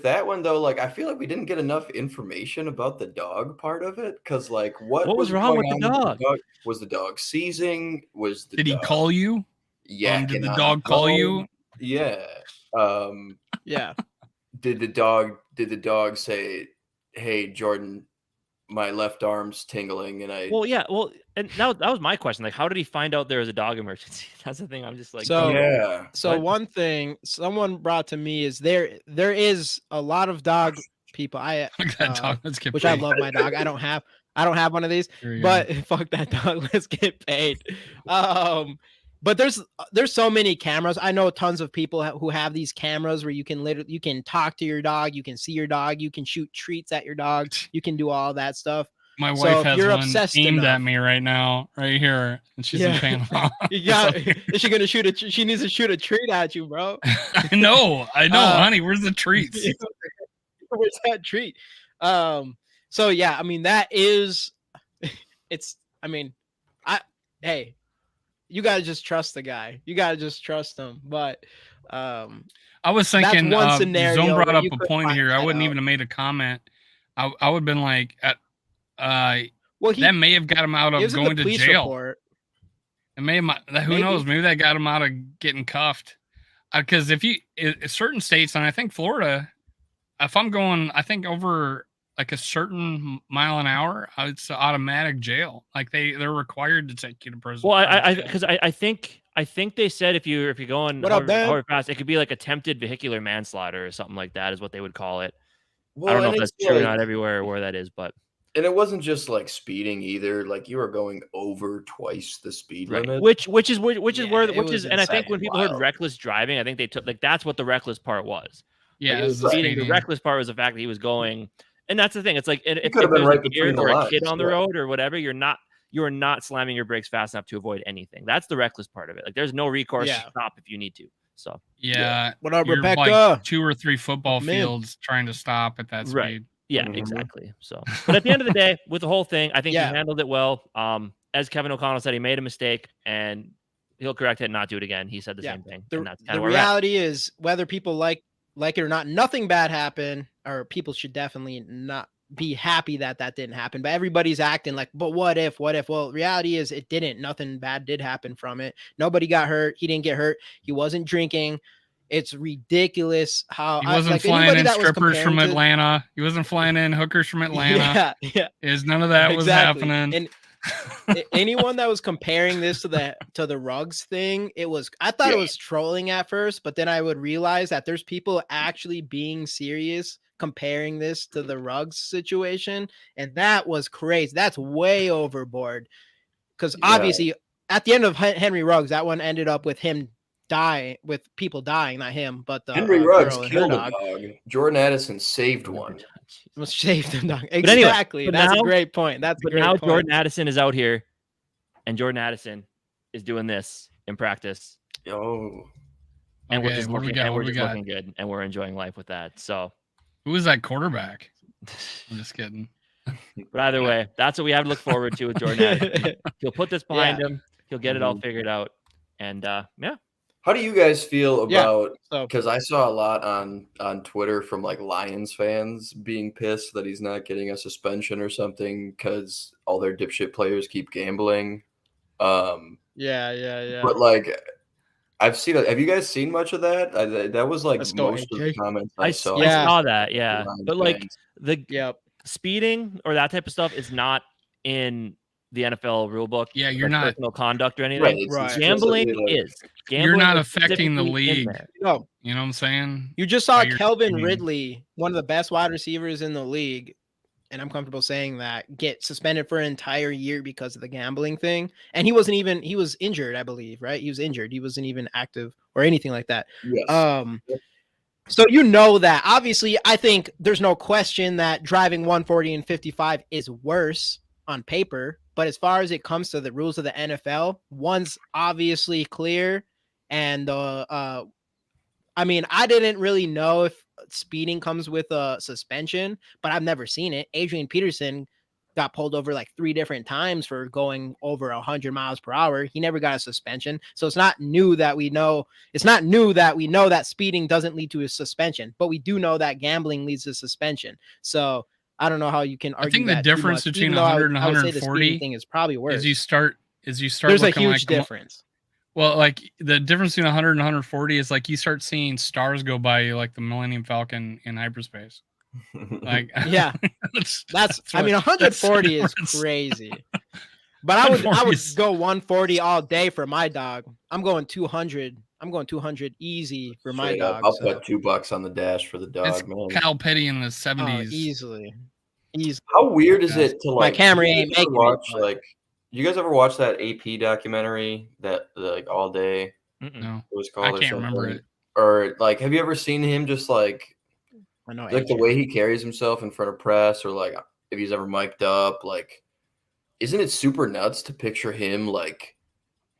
that one though, like I feel like we didn't get enough information about the dog part of it, because like what was wrong with the dog? Was the dog seizing? Did he call you? Yeah. Did the dog call you? Yeah. Yeah. Did the dog say, "Hey, Jordan, my left arm's tingling," and I? Well, yeah. Well, and that was my question. Like, how did he find out there was a dog emergency? That's the thing. I'm just like, So one thing someone brought to me is there is a lot of dog people. Which I love my dog. I don't have one of these, but fuck that dog. Let's get paid. But there's so many cameras. I know tons of people who have these cameras where you can talk to your dog, you can see your dog, you can shoot treats at your dog, you can do all that stuff. My wife has one aimed at me right now, right here, and she's in Panama. Is she gonna shoot she needs to shoot a treat at you, bro. I know, honey. Where's the treats? Where's that treat? So yeah, I mean that is, hey, you gotta just trust the guy. You gotta just trust him. But I was thinking, one scenario Zone brought up a point here. I wouldn't even have made a comment. I would have been like, that may have got him out of going to jail. Report. It may have, who knows? Maybe that got him out of getting cuffed. Because if certain states, and I think Florida, if I'm going, I think over like a certain mile an hour, it's automatic jail. Like they're required to take you to prison. Well, I think they said if you're going however fast, it could be like attempted vehicular manslaughter or something like that is what they would call it. Well, I don't know if that's true or not everywhere where that is, but. And it wasn't just like speeding either. Like you were going over twice the speed limit, which is, and I think when people heard reckless driving, I think they took like that's what the reckless part was. Yeah, like, the reckless part was the fact that he was going, and that's the thing. It's like if there's a kid or a kid on the road or whatever, you're not slamming your brakes fast enough to avoid anything. That's the reckless part of it. Like there's no recourse. Stop if you need to. So what up, Rebecca? Like 2 or 3 football fields trying to stop at that speed. Right. Yeah, exactly. So, but at the end of the day, with the whole thing, I think he handled it well. As Kevin O'Connell said, he made a mistake and he'll correct it and not do it again. He said the same thing. The reality is, whether people like it or not, nothing bad happened, or people should definitely not be happy that didn't happen. But everybody's acting like, but what if? Well, reality is it didn't. Nothing bad did happen from it. Nobody got hurt. He didn't get hurt. He wasn't drinking. It's ridiculous how he wasn't flying in strippers from Atlanta. He wasn't flying in hookers from Atlanta. Yeah. None of that was happening. And anyone that was comparing this to the Ruggs thing, I thought it was trolling at first, but then I would realize that there's people actually being serious comparing this to the Ruggs situation, and that was crazy. That's way overboard. Because obviously, at the end of Henry Ruggs, that one ended up with him with people dying, not him, but the Henry Ruggs killed a dog. Jordan Addison saved one. Saved the dog. Exactly. That's a great point. Jordan Addison is out here, and Jordan Addison is doing this in practice. And we're just looking good, and we're enjoying life with that. So, who is that quarterback? I'm just kidding. But either way, that's what we have to look forward to with Jordan Addison. He'll put this behind him. He'll get it all figured out. And yeah. How do you guys feel about? So Because I saw a lot on Twitter from like Lions fans being pissed that he's not getting a suspension or something because all their dipshit players keep gambling. yeah. But like, I've seen. Have you guys seen much of that? That was like Let's go, most of the AJ. comments I I saw. Yeah. saw that, yeah. Lions But like fans. the speeding or that type of stuff is not in the NFL rule book. Yeah, you're like not personal conduct or anything. Right, it's Right. Gambling explicitly, like- is. Gambling You're not is affecting the specifically in league. there. No, You know what I'm saying? you just saw By your Kelvin speeding. Ridley, one of the best wide receivers in the league, and I'm comfortable saying that, get suspended for an entire year because of the gambling thing. And he was injured, I believe, right? He was injured. He wasn't even active or anything like that. Yes. So you know that. Obviously, I think there's no question that driving 140 and 55 is worse on paper. But as far as it comes to the rules of the NFL, one's obviously clear. And I mean, I didn't really know if speeding comes with a suspension, but I've never seen it. Adrian Peterson got pulled over like 3 different times for going over 100 miles per hour. He never got a suspension. So it's not new that we know. It's not new that we know that speeding doesn't lead to a suspension, but we do know that gambling leads to suspension. So I don't know how you can argue. I think the that too difference much, between even though 100 and I would say the 140 speeding thing is probably worse. is you start There's a looking huge like difference. Well, like the difference between 100 and 140 is like you start seeing stars go by you, like the Millennium Falcon in hyperspace. Like, Yeah, that's I mean, 140 is crazy. But I would 140 go 140 all day for my dog. I'm going 200. I'm going 200 easy for my Straight up, dog. I'll so- put $2 on the dash for the It's dog, man. Kyle Petty in the Oh, 70s. easily. How weird is it to My like? Camry do you ain't guys ever making it, watch but- like? You guys ever watch that AP documentary that like all day? Mm-mm. No, It was I called. can't remember something? it. Or like, have you ever seen him just like I know the AJ. way he carries himself in front of press, or like if he's ever mic'd up? Like, isn't it super nuts to picture him like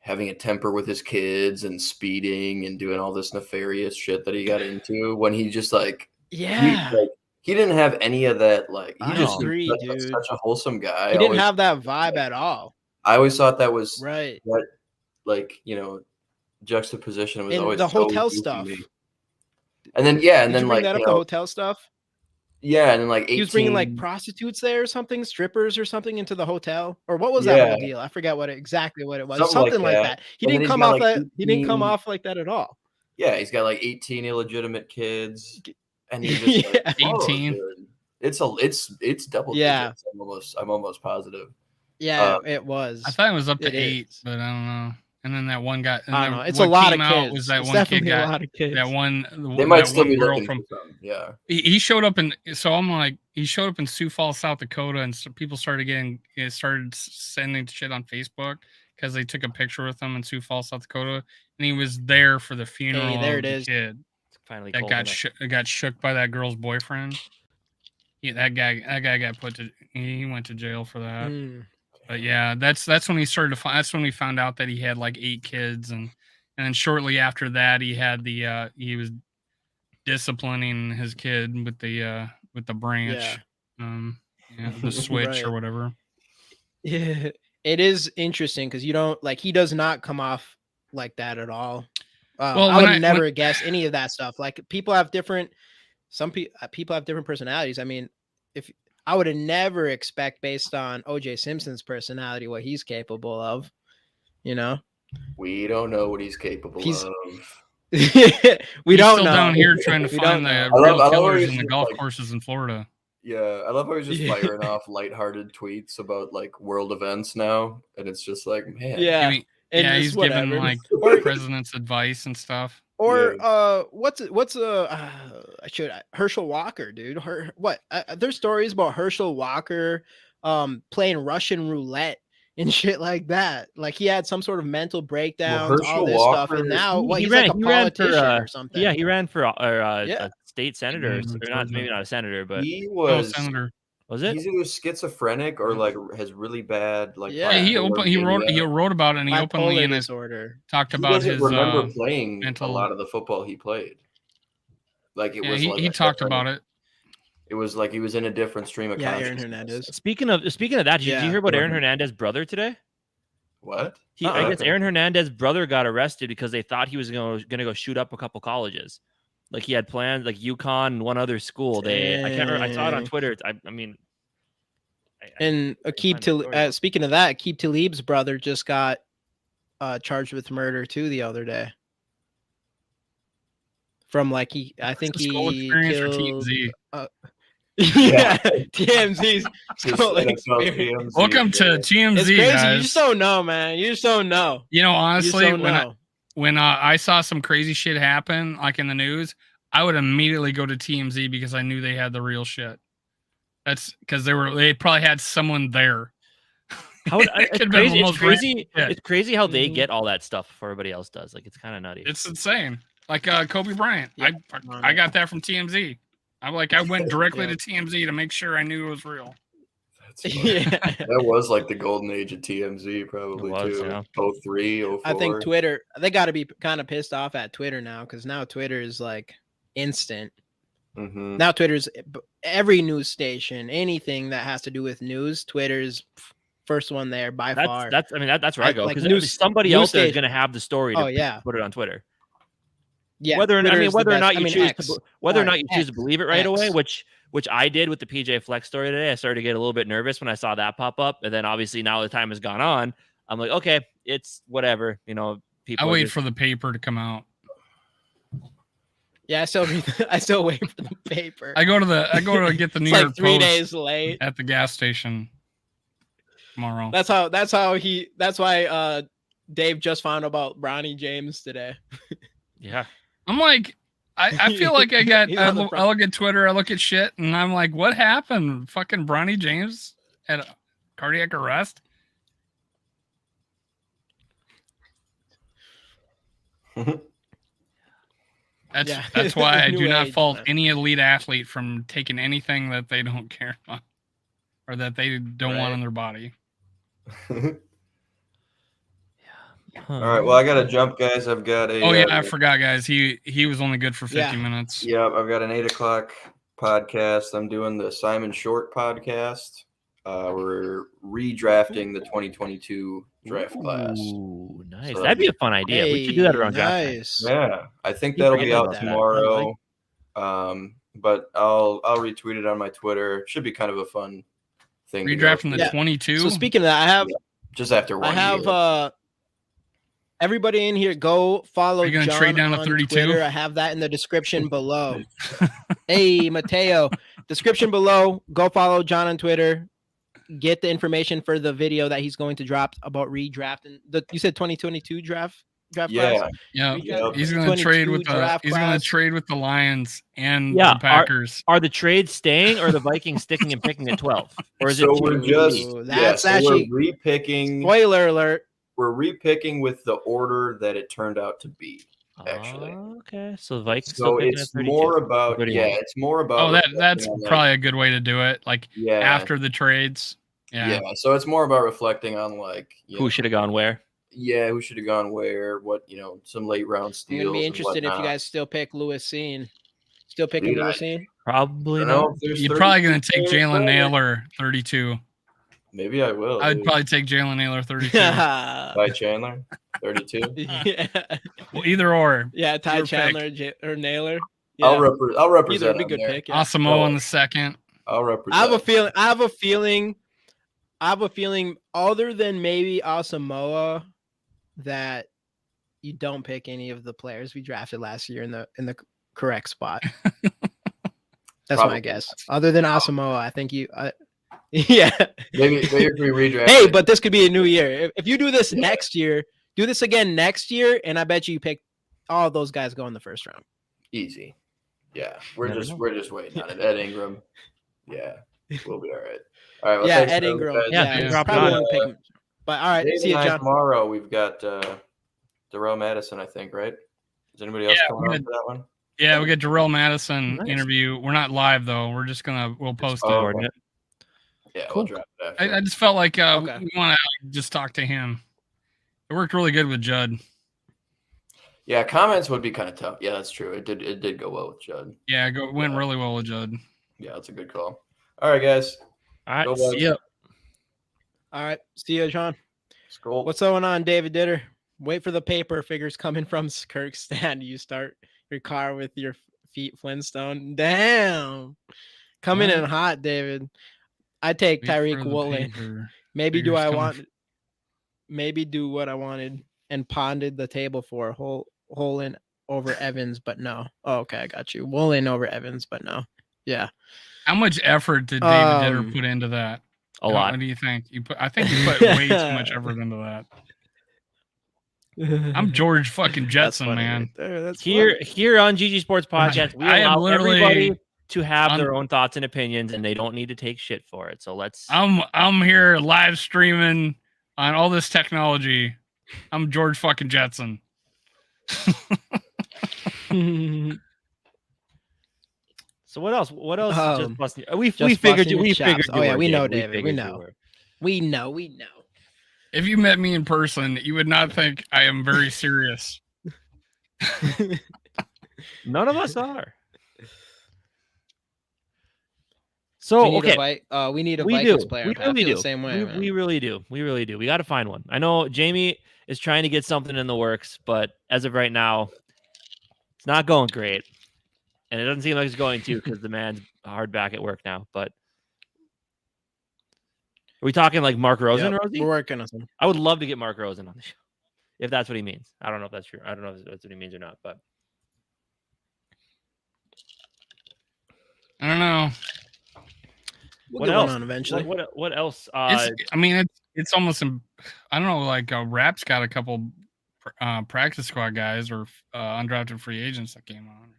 having a temper with his kids and speeding and doing all this nefarious shit that he got into when he just like Yeah, he didn't have any of that. Like he I just seemed agree, such, dude. such a wholesome guy. he didn't have that vibe at all. I always thought that was Right. that, like, you know, juxtaposition was And always the so hotel goofy to stuff. me. And then yeah, and Did then you bring like that you up, the know, hotel stuff? yeah, and then like 18, He was bringing like prostitutes there or something, strippers or something into the hotel, or what was that whole deal? I forgot exactly what it was. Something like that. He And then didn't he's come got, off like, that. He didn't come 18 off like that at all. Yeah, he's got like 18 illegitimate kids, and he just like, Yeah. 18. dude. It's double Yeah. digits. I'm almost positive. Yeah, it was. I thought it was up to It 8, is. but I don't know. And then that one guy. And I don't then know. It's a what lot of came out kids. Was that It's one kid definitely a got lot of kids. that one? They might that still one be girl looking from. for some. Yeah. He showed up in. So I'm like, he showed up in Sioux Falls, South Dakota, and so people started sending shit on Facebook because they took a picture with him in Sioux Falls, South Dakota, and he was there for the funeral there of it the is. kid It's finally that cold got shook by that girl's boyfriend. Yeah, that guy got he went to jail for that. Mm. But yeah, that's when he started to find. That's when we found out that he had like 8 kids, and then shortly after that, he had he was disciplining his kid with the branch, the switch or whatever. Yeah, it is interesting because you don't like he does not come off like that at all. Well, I would never guess any of that stuff. Like people have different. Some people have different personalities. I mean, if I would have never expect based on OJ Simpson's personality what he's capable of, you know. We don't know what he's capable of. We He's don't still know. down here trying to We find don't the know. real I love how killers he's in the just golf like- courses in Florida. Yeah, I love how he's just Yeah. firing off lighthearted tweets about like world events now, and it's just like, man, Yeah, Giving- and yeah, it's he's giving whatever. like Or- president's advice and stuff. Or Herschel Walker, dude. There's stories about Herschel Walker playing Russian roulette and shit like that. Like he had some sort of mental breakdowns, all Herschel this stuff, Walker- and now He he's ran- like a he ran for, politician or something. Yeah, he ran for Yeah. a state senator, Mhm, or not, maybe not a senator, but he Oh, was Senator. was it? he's either schizophrenic or like has really bad like. Yeah. Yeah, he bipolar wrote about it, and he openly Bipolar in his disorder. talked He about doesn't his remember playing mental. a lot of the football he played. Like it Yeah, was. he talked about it. It was like he was in a different stream of Aaron consciousness. Hernandez. Speaking of that, did you hear about Aaron Hernandez's brother today? What? I guess Aaron Hernandez's brother got arrested because they thought he was going to go shoot up a couple colleges. Like he had plans, like UConn and one other school. I can't remember. I saw it on Twitter. I mean, and speaking of that, Aqib Talib's brother just got charged with murder too the other day. From like I think he killed. Yeah, TMZ's Skol Experience. Welcome to TMZ, it's crazy. Guys. You just don't know, man. You just don't know. You know, honestly, when I saw some crazy shit happen, like in the news, I would immediately go to TMZ because I knew they had the real shit. That's because they probably had someone there. It's crazy how they get all that stuff before everybody else does. Like it's kind of nutty. It's insane. Like Kobe Bryant. Yeah, I got that from TMZ. I went directly to TMZ to make sure I knew it was real. That was like the golden age of TMZ, probably too. Yeah. 03, 04. I think Twitter. They got to be kind of pissed off at Twitter now because now Twitter is like instant. Mm-hmm. Now Twitter's every news station, anything that has to do with news. Twitter's first one there by far. That's where I go because somebody else is going to have the story to put it on Twitter. Yeah, whether or not you choose to believe it right away, which I did with the PJ Flex story today. I started to get a little bit nervous when I saw that pop up, and then obviously now the time has gone on. I'm like, okay, it's whatever. You know, people. I wait for the paper to come out. Yeah, I still wait for the paper. I go to get the New York like 3 Post days late at the gas station tomorrow. That's why Dave just found about Bronny James today. Yeah. I'm like, I feel like I look at Twitter, I look at shit, and I'm like, what happened? Fucking Bronny James had a cardiac arrest? That's why I do not fault any elite athlete from taking anything that they don't care about or that they don't want in their body. All right, well, I got to jump, guys. I've got a... Oh, yeah, I forgot, guys. He was only good for 50 minutes. Yeah, I've got an 8 o'clock podcast. I'm doing the Simon Short podcast. We're redrafting the 2022 draft class. Ooh, nice. That'd be a fun idea. We should do that around draft. Yeah, I think that'll be out tomorrow. But I'll retweet it on my Twitter. Should be kind of a fun thing. Redrafting the 22? So speaking of that, I have... just after 1 year. I have... everybody in here, go follow John trade down to 32? Twitter. I have that in the description below. Hey, Mateo. Description below. Go follow John on Twitter. Get the information for the video that he's going to drop about redrafting. You said 2022 draft class? Yeah. He's going to trade with the Lions and the Packers. Are the trades staying or are the Vikings sticking and picking at 12? Or is we're repicking. Spoiler alert. We're repicking with the order that it turned out to be, actually. Okay. So Vikings. So it's more about it's more about. Oh, that's probably a good way to do it. Like after the trades. Yeah. So it's more about reflecting on who should have gone where. Yeah, who should have gone where? What some late round steals. I'm gonna be interested if you guys still pick Lewis Cine. Still picking Lewis Cine? Probably not. You're probably gonna take Jalen Naylor 32. Maybe I will. I'd probably take Jalen Naylor 32. Ty Chandler 32. Yeah. Well, either or. Yeah, Ty Chandler or Naylor. Yeah. I'll represent. Either would be a good pick. Yeah. Asamoah on the second. I'll represent. I have a feeling other than maybe Asamoah that you don't pick any of the players we drafted last year in the correct spot. That's my guess. Other than Asamoah, I think you yeah. Maybe if we redraft. Hey, but this could be a new year. If you do this next year, do this again next year, and I bet you pick all of those guys go in the first round. Easy. Yeah. We're just waiting on it. Ed Ingram. Yeah. We'll be all right. All right. Well, yeah, Ed Ingram. Probably won't pick him. But all right, see you, John. Tomorrow we've got Darrell Madison, I think, right? Is anybody else coming on for that one? Yeah, we got Darrell Madison interview. We're not live though. We're just we'll post it. Yeah, cool. We'll drop it after. I just felt like we want to just talk to him. It worked really good with Judd. Yeah, comments would be kind of tough. Yeah, that's true. It did go well with Judd. Yeah, went really well with Judd. Yeah, that's a good call. All right, guys. All right, Go see ya. All right, see you, Sean. Skol. What's going on, David Ditter? Wait for the paper figures coming from Kirkstand. You start your car with your feet Flintstone. Damn. Coming in hot, David. I take Tyreek Woolen. Maybe do I want maybe do what I wanted and ponded the table for Woolen over Evans, but no. Oh, okay, I got you. Woolen over Evans, but no. Yeah. How much effort did David Ditter put into that? A lot. What do you think? I think you put way too much effort into that. I'm George fucking Jetson, man. Right that's here on GG Sports Podcast, we allow everybody to have their own thoughts and opinions, and they don't need to take shit for it. So let's. I'm here live streaming on all this technology. I'm George fucking Jetson. So what else? What else? Just busting. We figured you. We figured. Oh yeah, we know, David. We know. We know. If you met me in person, you would not think I am very serious. None of us are. So we need a Vikings player. We really do. The same way. We really do. We really do. We got to find one. I know Jamie is trying to get something in the works, but as of right now, it's not going great, and it doesn't seem like it's going to because the man's hard back at work now. But are we talking like Mark Rosen, Rosie? We're working on something. I would love to get Mark Rosen on the show, if that's what he means. I don't know if that's true. I don't know if that's what he means or not, but I don't know. What else? On eventually. What else? I mean, it's almost. I don't know. Like Rap's got a couple practice squad guys or undrafted free agents that came on.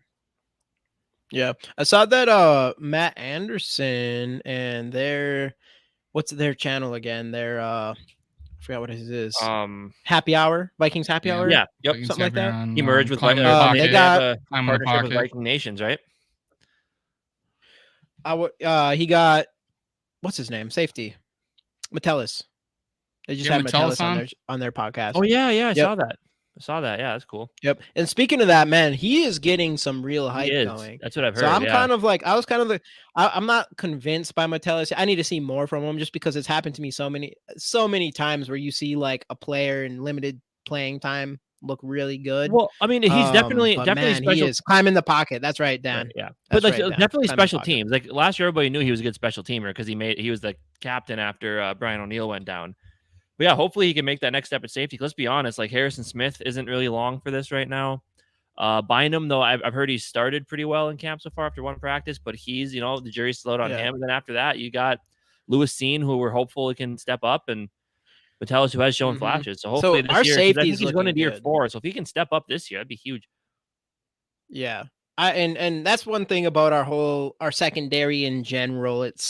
Yeah, I saw that Matt Anderson and what's their channel again? I forgot what it is. Happy Hour, Vikings Happy Hour. Yeah, yep, Vikings something like that. He merged with they got a partnership with Viking Nations, right? He got what's his name? Safety, Metellus. They just had Metellus on their podcast. Oh yeah, I saw that. Yeah, that's cool. Yep. And speaking of that, man, he is getting some real hype going. That's what I've heard. So I'm I'm not convinced by Metellus. I need to see more from him just because it's happened to me so many times where you see like a player in limited playing time look really good. Well, I mean, he's definitely special. He is climbing the pocket. That's right, Dan. Right, yeah, but like definitely special teams. Like last year, everybody knew he was a good special teamer because he was the captain after Brian O'Neill went down. But yeah, hopefully he can make that next step at safety. Let's be honest, like Harrison Smith isn't really long for this right now. Bynum, though, I've heard he's started pretty well in camp so far after one practice, but he's, the jury's still out on him. And then after that, you got Lewis Seen, who we're hopeful can step up, and Metellus, who has shown flashes. So hopefully this year, I think he's going into year 4. So if he can step up this year, that'd be huge. Yeah. And that's one thing about our secondary in general. It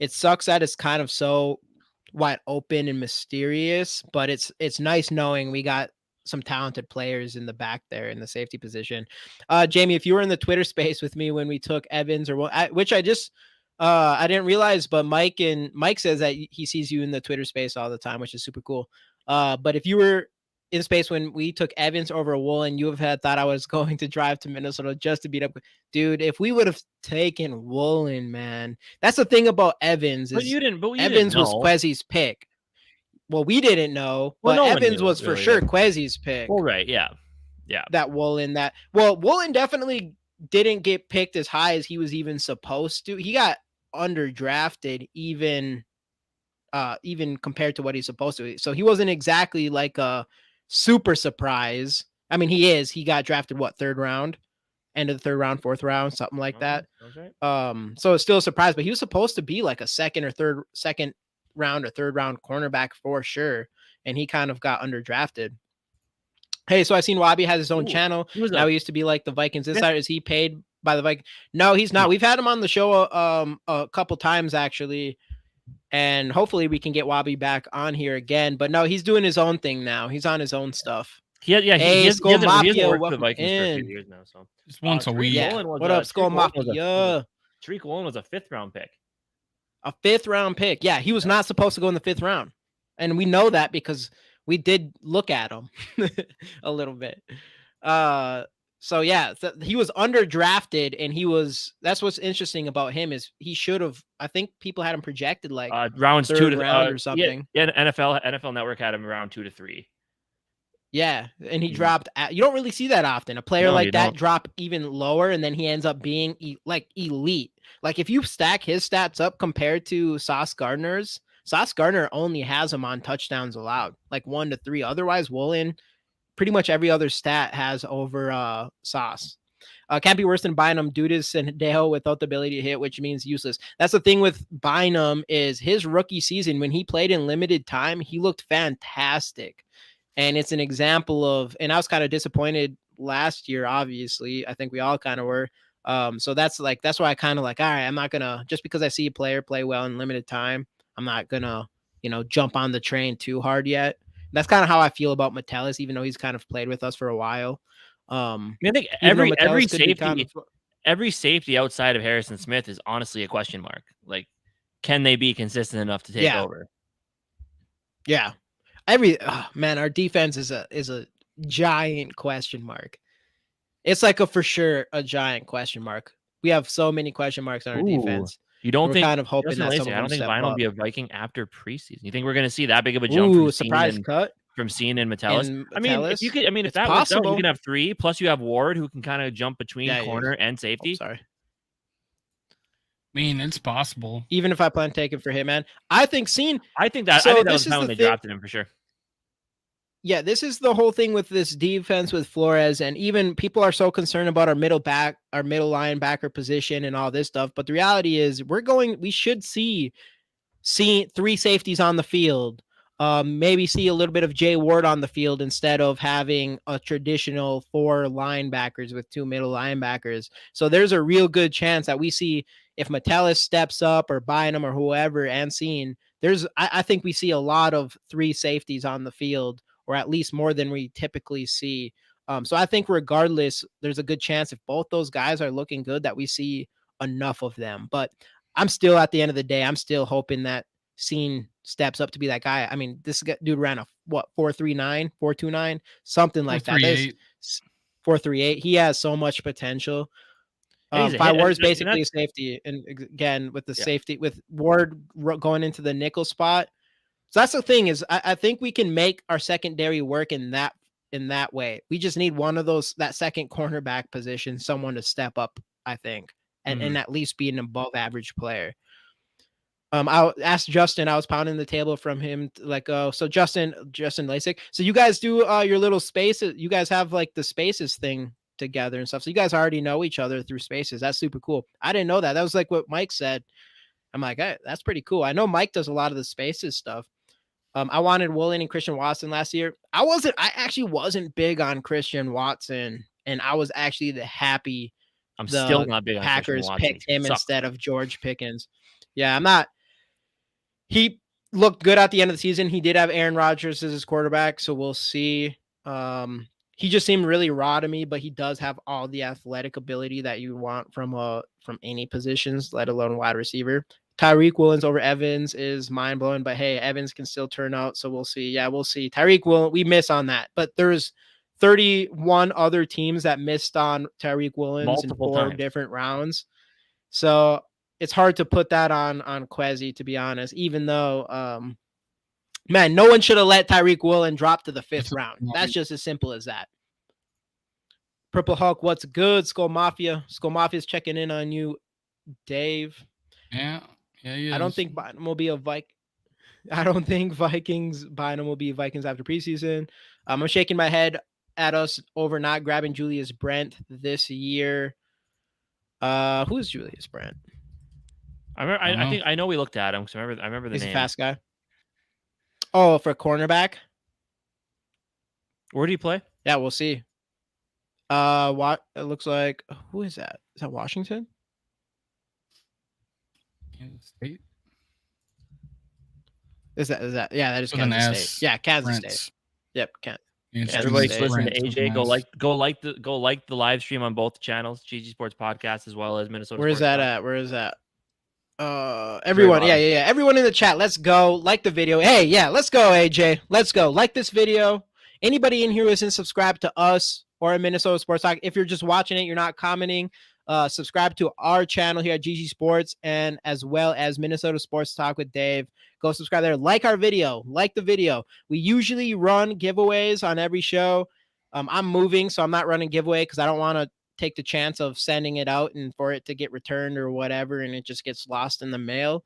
sucks that it's kind of so wide open and mysterious, but it's nice knowing we got some talented players in the back there in the safety position. Jamie, if you were in the Twitter space with me when we took Evans which I just I didn't realize, but Mike says that he sees you in the Twitter space all the time, which is super cool. But if you were in space when we took Evans over Woolen, you have thought I was going to drive to Minnesota just to beat up. Dude, if we would have taken Woolen, man, that's the thing about Evans. Evans was Quezzy's pick. Well, we didn't know, but Evans was for sure Quezzy's pick. Well, right, yeah. That Woolen, Woolen definitely didn't get picked as high as he was even supposed to. He got underdrafted even compared to what he's supposed to. So he wasn't exactly like a super surprise. I mean, he got drafted third round, end of the third round, fourth round, something like that. Right. So it's still a surprise, but he was supposed to be like a second round or third round cornerback for sure. And he kind of got underdrafted. Hey, so I seen Wabi has his own channel. He used to be like the Vikings Insider. Is he paid by the Vikings? No, he's not. We've had him on the show a couple times actually. And hopefully we can get Wabi back on here again. But no, he's doing his own thing now. He's on his own stuff. He has worked for the Vikings for a few years now. So just once a week. Yeah. What up, Skol Mafia? Tariq Woolen was a 5th round pick. A 5th round pick. Yeah, he was not supposed to go in the 5th round. And we know that because we did look at him a little bit. So yeah, he was underdrafted, and that's what's interesting about him is he should have. I think people had him projected like rounds 2 to round or something. Yeah, NFL Network had him around 2 to 3. Yeah, and he dropped. You don't really see that often. A player like that drop even lower, and then he ends up being like elite. Like if you stack his stats up compared to Sauce Gardner's, Sauce Gardner only has him on touchdowns allowed, like 1 to 3. Otherwise, Woolen, pretty much every other stat has over Sauce. Can't be worse than Bynum, Dudas, and Dejo without the ability to hit, which means useless. That's the thing with Bynum is his rookie season, when he played in limited time, he looked fantastic. And it's an example of, and I was kind of disappointed last year, obviously. I think we all kind of were. So that's why I kind of like, all right, I'm not going to, just because I see a player play well in limited time, I'm not going to, jump on the train too hard yet. That's kind of how I feel about Metellus, even though he's kind of played with us for a while. I think every safety outside of Harrison Smith is honestly a question mark. Like, can they be consistent enough to take over? Yeah. Our defense is a giant question mark. It's like for sure a giant question mark. We have so many question marks on our defense. You don't think kind of hoping that I don't think Vine will be a Viking after preseason. You think we're going to see that big of a jump from Sean and Metellus? If that works out, you can have 3. Plus, you have Ward, who can kind of jump between corner and safety. Sorry. I mean, it's possible. Even if I plan to take it for him, man. I think that was when they drafted him for sure. Yeah, this is the whole thing with this defense with Flores, and even people are so concerned about our middle linebacker position and all this stuff. But the reality is we should see 3 safeties on the field. Maybe see a little bit of Jay Ward on the field instead of having a traditional 4 linebackers with 2 middle linebackers. So there's a real good chance that we see, if Metellus steps up or Bynum or whoever, and I think we see a lot of 3 safeties on the field, or at least more than we typically see. So I think regardless, there's a good chance if both those guys are looking good that we see enough of them. But I'm still, at the end of the day, I'm still hoping that Scene steps up to be that guy. I mean, this dude ran a 4.39, 4.29, something like that. 4.38. He has so much potential. Ward's basically a safety, and again with the safety with Ward going into the nickel spot. So that's the thing is, I think we can make our secondary work in that way. We just need one of that second cornerback position, someone to step up, I think, and at least be an above average player. I asked Justin, I was pounding the table from him, so Justin Lasik. So you guys do your little spaces. You guys have like the spaces thing together and stuff. So you guys already know each other through spaces. That's super cool. I didn't know that. That was like what Mike said. I'm like, hey, that's pretty cool. I know Mike does a lot of the spaces stuff. I wanted Woolen and Christian Watson last year. I actually wasn't big on Christian Watson, and I was actually happy. I'm still not big on Packers picked him instead of George Pickens. Yeah, I'm not. He looked good at the end of the season. He did have Aaron Rodgers as his quarterback, so we'll see. He just seemed really raw to me, but he does have all the athletic ability that you want from any positions, let alone wide receiver. Tyreek Woolen over Evans is mind-blowing, but hey, Evans can still turn out, so we'll see. Yeah, we'll see. Tyreek Woolen, we miss on that, but there's 31 other teams that missed on Tyreek Woolen in 4 different rounds. So it's hard to put that on Quezzy, to be honest, even though, man, no one should have let Tyreek Woolen drop to the 5th round. That's just as simple as that. Purple Hulk, what's good? Skol Mafia. Skol Mafia's checking in on you, Dave. Yeah, he is. I don't think Bynum will be a Viking. I don't think Bynum will be Vikings after preseason. I'm shaking my head at us over not grabbing Julius Brent this year. Who's Julius Brent? I know we looked at him because I remember the name. He's a fast guy. Oh, for cornerback. Where do you play? Yeah, we'll see. What it looks like. Who is that? Is that Washington? Kansas State. Is that? Yeah, that is Kansas State. Yeah, Kansas State. Yep, Everybody's listening to AJ. Go like the live stream on both channels, GG Sports Podcast as well as Minnesota. Where is that at? Where is that? Everyone, yeah. Everyone in the chat, let's go. Like the video. Hey, yeah, let's go, AJ. Let's go. Like this video. Anybody in here who isn't subscribed to us, or at Minnesota Sports Talk. If you're just watching it, you're not commenting, subscribe to our channel here at GG Sports, and as well as Minnesota Sports Talk with Dave. Go subscribe there. Like our video. Like the video. We usually run giveaways on every show. I'm moving, so I'm not running giveaway because I don't want to take the chance of sending it out and for it to get returned or whatever, and it just gets lost in the mail.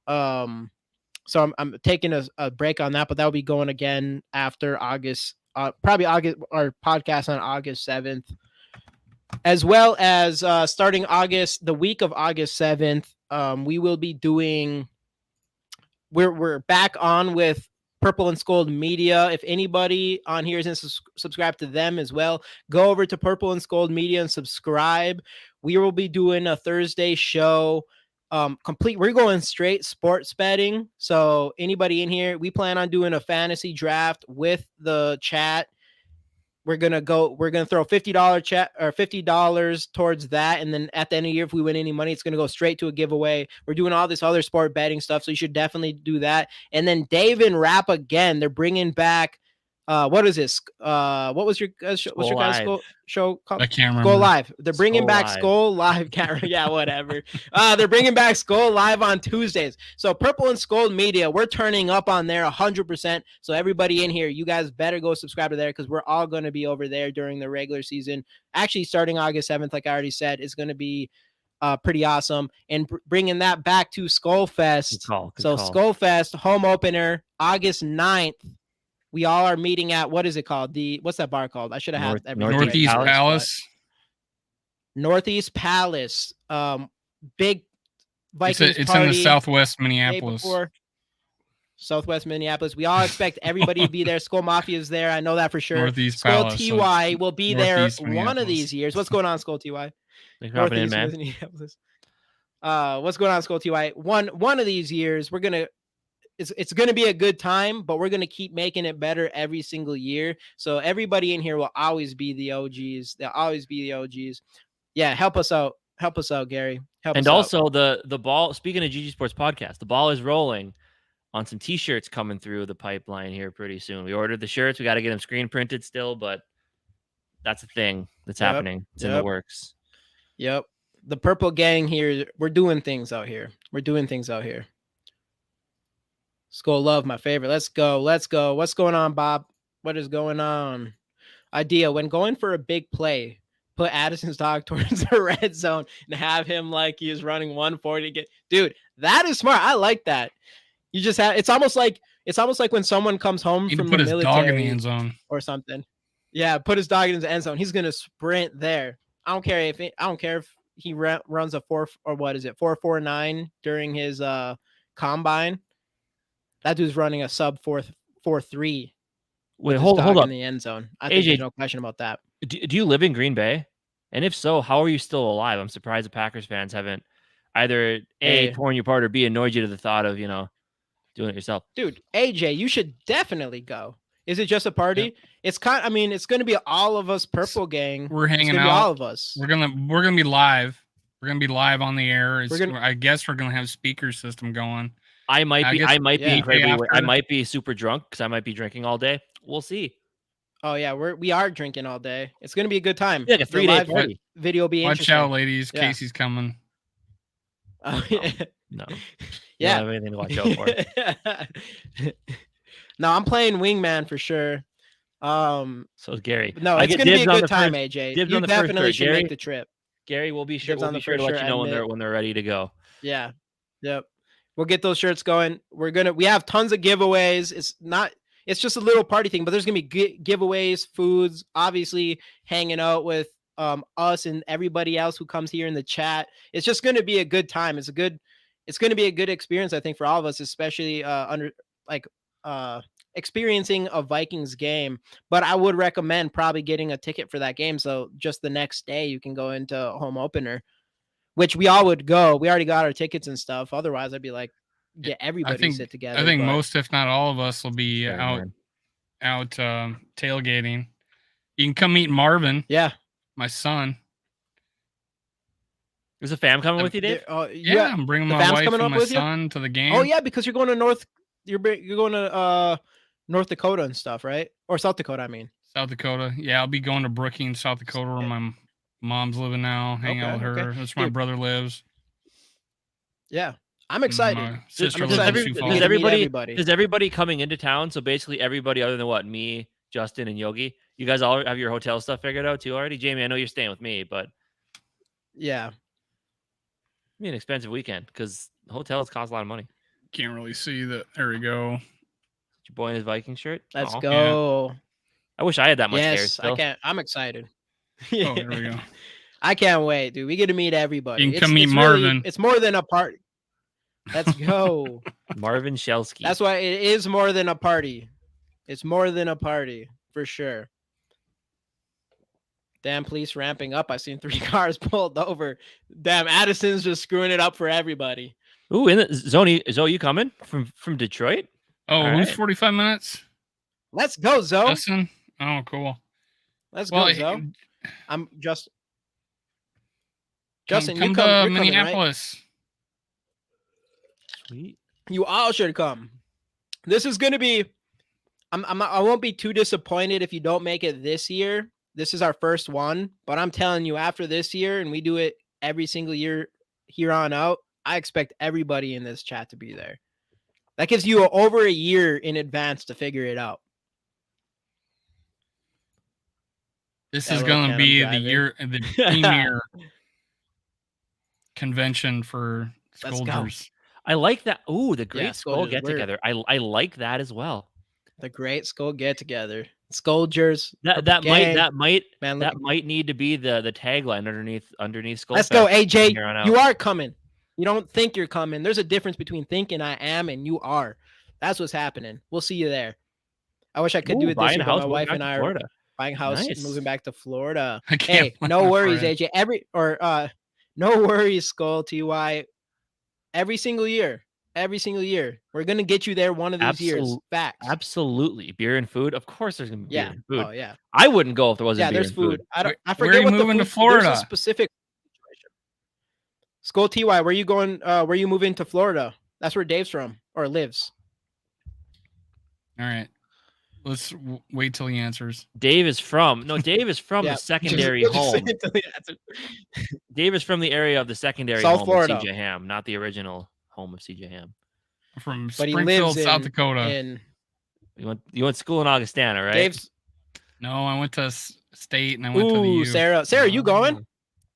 So I'm taking a break on that, but that'll be going again after August, probably August, our podcast on August 7th, as well as starting the week of August 7th. We will be doing, we're back on with Purple and Skol Media. If anybody on here isn't subscribed to them as well, go over to Purple and Skol Media and subscribe. We will be doing a Thursday show. We're going straight sports betting. So anybody in here, we plan on doing a fantasy draft with the chat. We're gonna throw $50 towards that, and then at the end of the year, if we win any money, it's gonna go straight to a giveaway. We're doing all this other sport betting stuff, so you should definitely do that. And then Dave and Rap again, they're bringing back. What is this? What was your guys' show? What's your guys' show called? I can't remember. Skol Live. They're bringing Skol back Live. Skol Live. Yeah, whatever. They're bringing back Skol Live on Tuesdays. So Purple and Skol Media, we're turning up on there 100%. So everybody in here, you guys better go subscribe to there because we're all going to be over there during the regular season. Actually, starting August 7th, like I already said, is going to be pretty awesome. And bringing that back to Skol Fest. Good call. Skol Fest home opener August 9th. We all are meeting at, what is it called? What's that bar called? I should have had everything. Northeast Palace. Northeast Palace. Big Vikings it's party. in the Southwest Minneapolis. Southwest Minneapolis. We all expect everybody to be there. Skol Mafia is there. I know that for sure. Northeast Skol Palace, TY will be there Northeast one of these years. What's going on, Skol TY? Thanks for hopping in, man. Minneapolis. What's going on, Skol TY? One of these years, we're gonna. It's going to be a good time, but we're going to keep making it better every single year. So everybody in here will always be the OGs. They'll always be the OGs. Yeah, help us out. Help us out, Gary. And also the ball, speaking of GG Sports Podcast, the ball is rolling on some T-shirts coming through the pipeline here pretty soon. We ordered the shirts. We got to get them screen printed still, but that's a thing that's happening. It's in the works. Yep. The Purple Gang here, we're doing things out here. Skol Love, my favorite. Let's go. What's going on, Bob? What is going on? Idea, when going for a big play, put Addison's dog towards the red zone and have him like he is running 140. Dude, that is smart. I like that. You just have, it's almost like when someone comes home from the military. Put his dog in the end zone or something. Yeah, put his dog in the end zone. He's gonna sprint there. I don't care if he runs a 4.49 during his combine. That dude's running a sub 4.3. Wait, hold up. In the end zone. I think there's no question about that. Do you live in Green Bay? And if so, how are you still alive? I'm surprised the Packers fans haven't either A, torn you apart, or B, annoyed you to the thought of, doing it yourself. Dude, AJ, you should definitely go. Is it just a party? Yep. It's it's going to be all of us Purple Gang. We're hanging out. All of us. We're gonna be live. We're gonna be live on the air. I guess we're gonna have speaker system going. I might be super drunk because I might be drinking all day. We'll see. Oh yeah, we are drinking all day. It's gonna be a good time. Yeah, like a 3-day party. Video will be interesting. Watch out, ladies. Yeah. Casey's coming. Oh, yeah. No. Yeah. Don't have anything to watch out for. No, I'm playing Wingman for sure. So is Gary. No, it's gonna be a good time, AJ. You definitely should make the trip. Gary will be sure. We'll be sure to let you know when they're ready to go. Yeah. Yep. We'll get those shirts going. We have tons of giveaways. It's just a little party thing, but there's going to be giveaways, foods, obviously hanging out with us and everybody else who comes here in the chat. It's just going to be a good time. It's going to be a good experience, I think, for all of us, especially experiencing a Vikings game. But I would recommend probably getting a ticket for that game. So just the next day you can go into home opener, which we all would go. We already got our tickets and stuff. Otherwise, I'd be like, get everybody sit together. I think most, if not all of us, will be out tailgating. You can come meet Marvin. Yeah. My son. Is the fam coming with you, Dave? Yeah, I'm bringing my wife and my son to the game. Oh yeah, because you're going to North Dakota and stuff, right? Or South Dakota, I mean. South Dakota. Yeah, I'll be going to Brookings, South Dakota, where my mom's living now. Hang out with her. That's where my brother lives. Yeah, I'm excited. My sister I'm lives in excited. Sioux We Falls. get to meet everybody. Does everybody coming into town? So basically everybody other than what, me, Justin, and Yogi. You guys all have your hotel stuff figured out too already? Jamie, I know you're staying with me, but yeah, it'll be an expensive weekend because hotels cost a lot of money. Can't really see that. There we go. Your boy in his Viking shirt. Let's go. Yeah. I wish I had that much hair. Yes, Still. I can't. I'm excited. Oh, there we go. I can't wait, dude. We get to meet everybody. You can come meet Marvin. It's more than a party. Let's go. Marvin Shelsky. That's why it is more than a party. It's more than a party for sure. Damn, police ramping up. I seen 3 cars pulled over. Damn, Addison's just screwing it up for everybody. Ooh, in the Zoe, you coming from Detroit? Oh, All who's right. 45 minutes? Let's go, Zoe. Justin? Oh, cool. Let's go, Zoe. I'm just Justin. Come you to come. You're Minneapolis. Coming, right? Sweet. You all should come. This is gonna be. I won't be too disappointed if you don't make it this year. This is our first one, but I'm telling you, after this year, and we do it every single year here on out, I expect everybody in this chat to be there. That gives you over a year in advance to figure it out. This is going to be the premier convention for Scolders. I like that. Ooh, the Great Skol get Weird. together. I like that as well. The Great Skol get together. Scolders. That might need to be the tagline underneath Skol. Let's go, AJ. You are coming. You don't think you're coming. There's a difference between thinking I am and you are. That's what's happening. We'll see you there. I wish I could do it this year, but my wife and I are buying a house, moving back to Florida. Hey, no worries, AJ. No worries, Skol TY. Every single year, we're gonna get you there one of these years. Facts. Absolutely, beer and food. Of course, there's gonna be beer and food. Oh yeah. I wouldn't go if there wasn't beer there's and food. I forget. Where are you moving to Florida? There's a specific situation. Skol TY, where are you going? Where are you moving to Florida? That's where Dave's from or lives. All right. Let's wait till he answers. Dave is from the secondary home. Dave is from the area of the secondary South home Florida. of CJ Ham, not the original home of CJ Ham. From Springfield, South Dakota. You went to school in Augustana, right? Dave's. No, I went to state and I went to the U. Sarah, you going?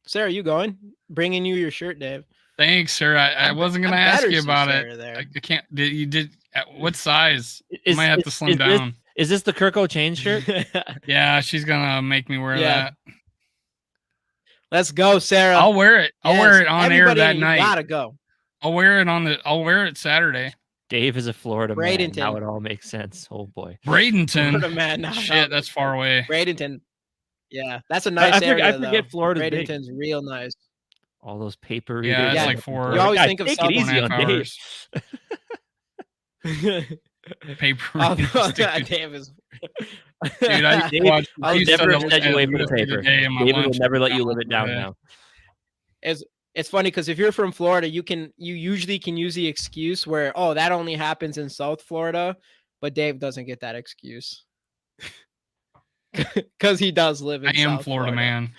Sarah, you going? Bringing you your shirt, Dave. Thanks, sir. I wasn't gonna ask you about it. I can't. You did. What size? I might have to slim down. Is this the Kirko chain shirt? Yeah, she's gonna make me wear that. Let's go, Sarah. I'll wear it. I'll wear it on air that night. Gotta go. I'll wear it Saturday. Dave is a Florida Bradenton. man. Now it all makes sense. Oh boy. Bradenton. Florida man. No, Shit, that's far away. Bradenton. Yeah, that's a nice area. I forget Florida. Bradenton's real nice. All those paper readers. Yeah, it's like 4. You always think of take it easy on Dave. Paper. Dave is. Dude, I'll never set you away from the paper. David will never let you live it down now. It's funny because if you're from Florida, you usually can use the excuse where, oh, that only happens in South Florida, but Dave doesn't get that excuse because he does live in South Florida man.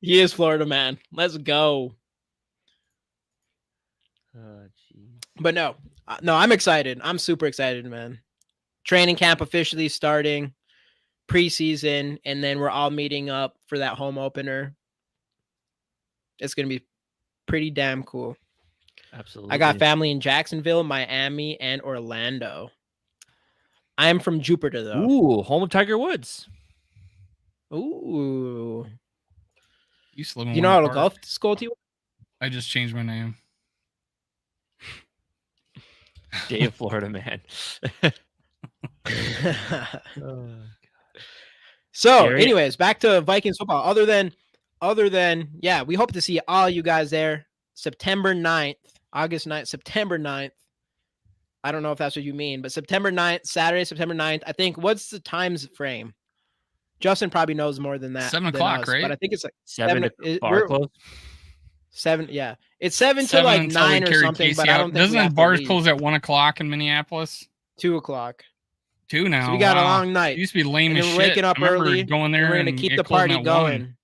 He is Florida man. Let's go. But no, I'm excited. I'm super excited, man. Training camp officially starting, preseason, and then we're all meeting up for that home opener. It's going to be pretty damn cool. Absolutely. I got family in Jacksonville, Miami, and Orlando. I am from Jupiter, though. Ooh, home of Tiger Woods. Ooh. You know how to golf, Skol TY? I just changed my name. Dave, Florida man. So, anyways, back to Vikings football. Other than, yeah, we hope to see all you guys there. September 9th, August 9th, September 9th. I don't know if that's what you mean, but September 9th, Saturday, September 9th. I think, what's the times frame? Justin probably knows more than that. 7 o'clock, right? But I think it's like 7 bar close. 7, yeah. It's 7 to like 9 or something, but I don't think doesn't bars close at 1 o'clock in Minneapolis? 2 o'clock. 2 now. So we got a wow. long night. It used to be lame And as then shit. we're waking up I remember early. going there and we're and gonna keep it the closing party at 1. going.